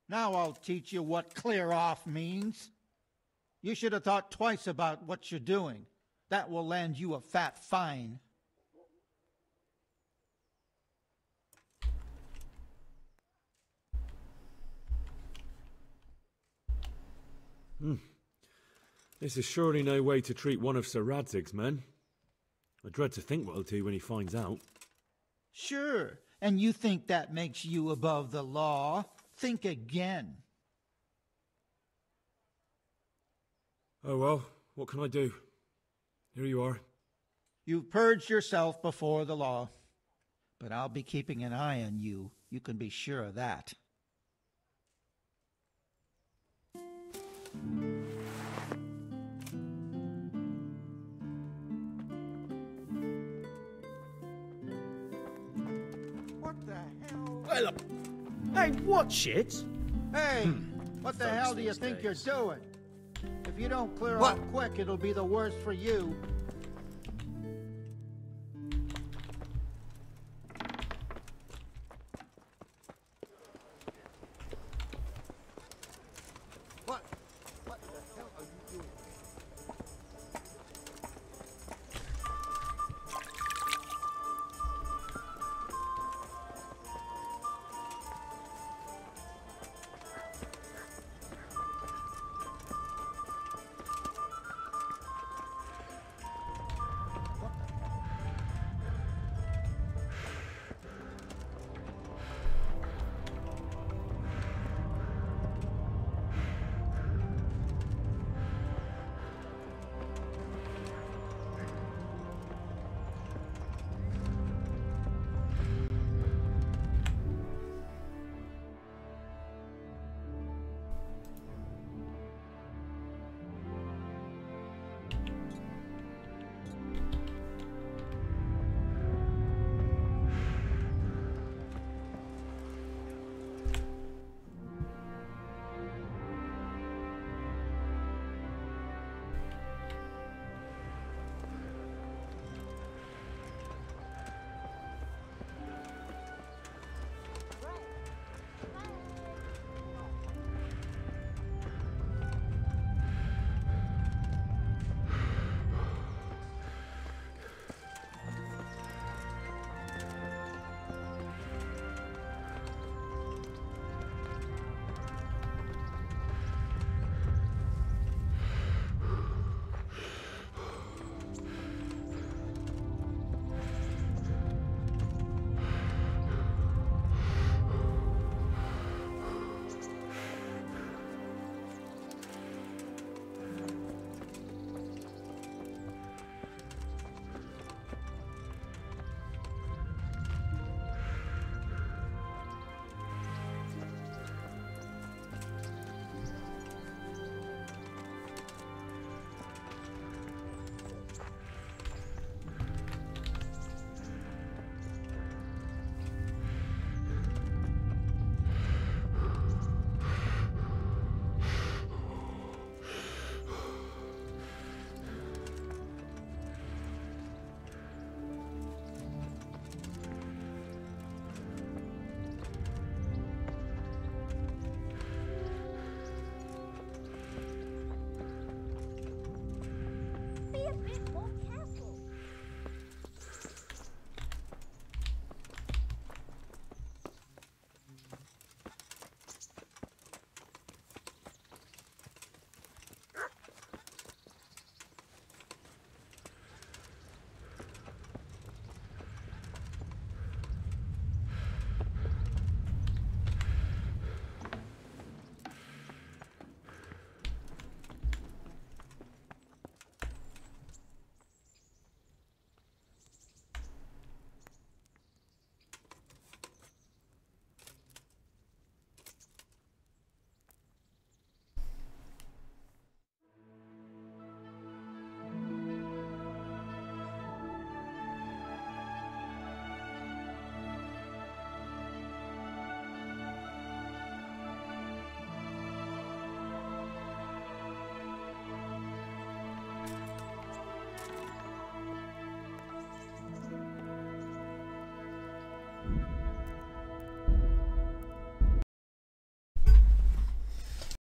H: Now I'll teach you what clear off means. You should have thought twice about what you're doing. That will land you a fat fine.
C: This is surely no way to treat one of Sir Radzig's men. I dread to think what he'll do when he finds out.
H: Sure, and you think that makes you above the law? Think again.
C: Oh well, what can I do? Here you are.
H: You've purged yourself before the law, but I'll be keeping an eye on you. You can be sure of that.
J: Well, hey, watch it.
H: Hey, what the hell do you think you're doing? If you don't clear off quick, it'll be the worst for you.
U: What the hell are you doing?
X: Be a bit more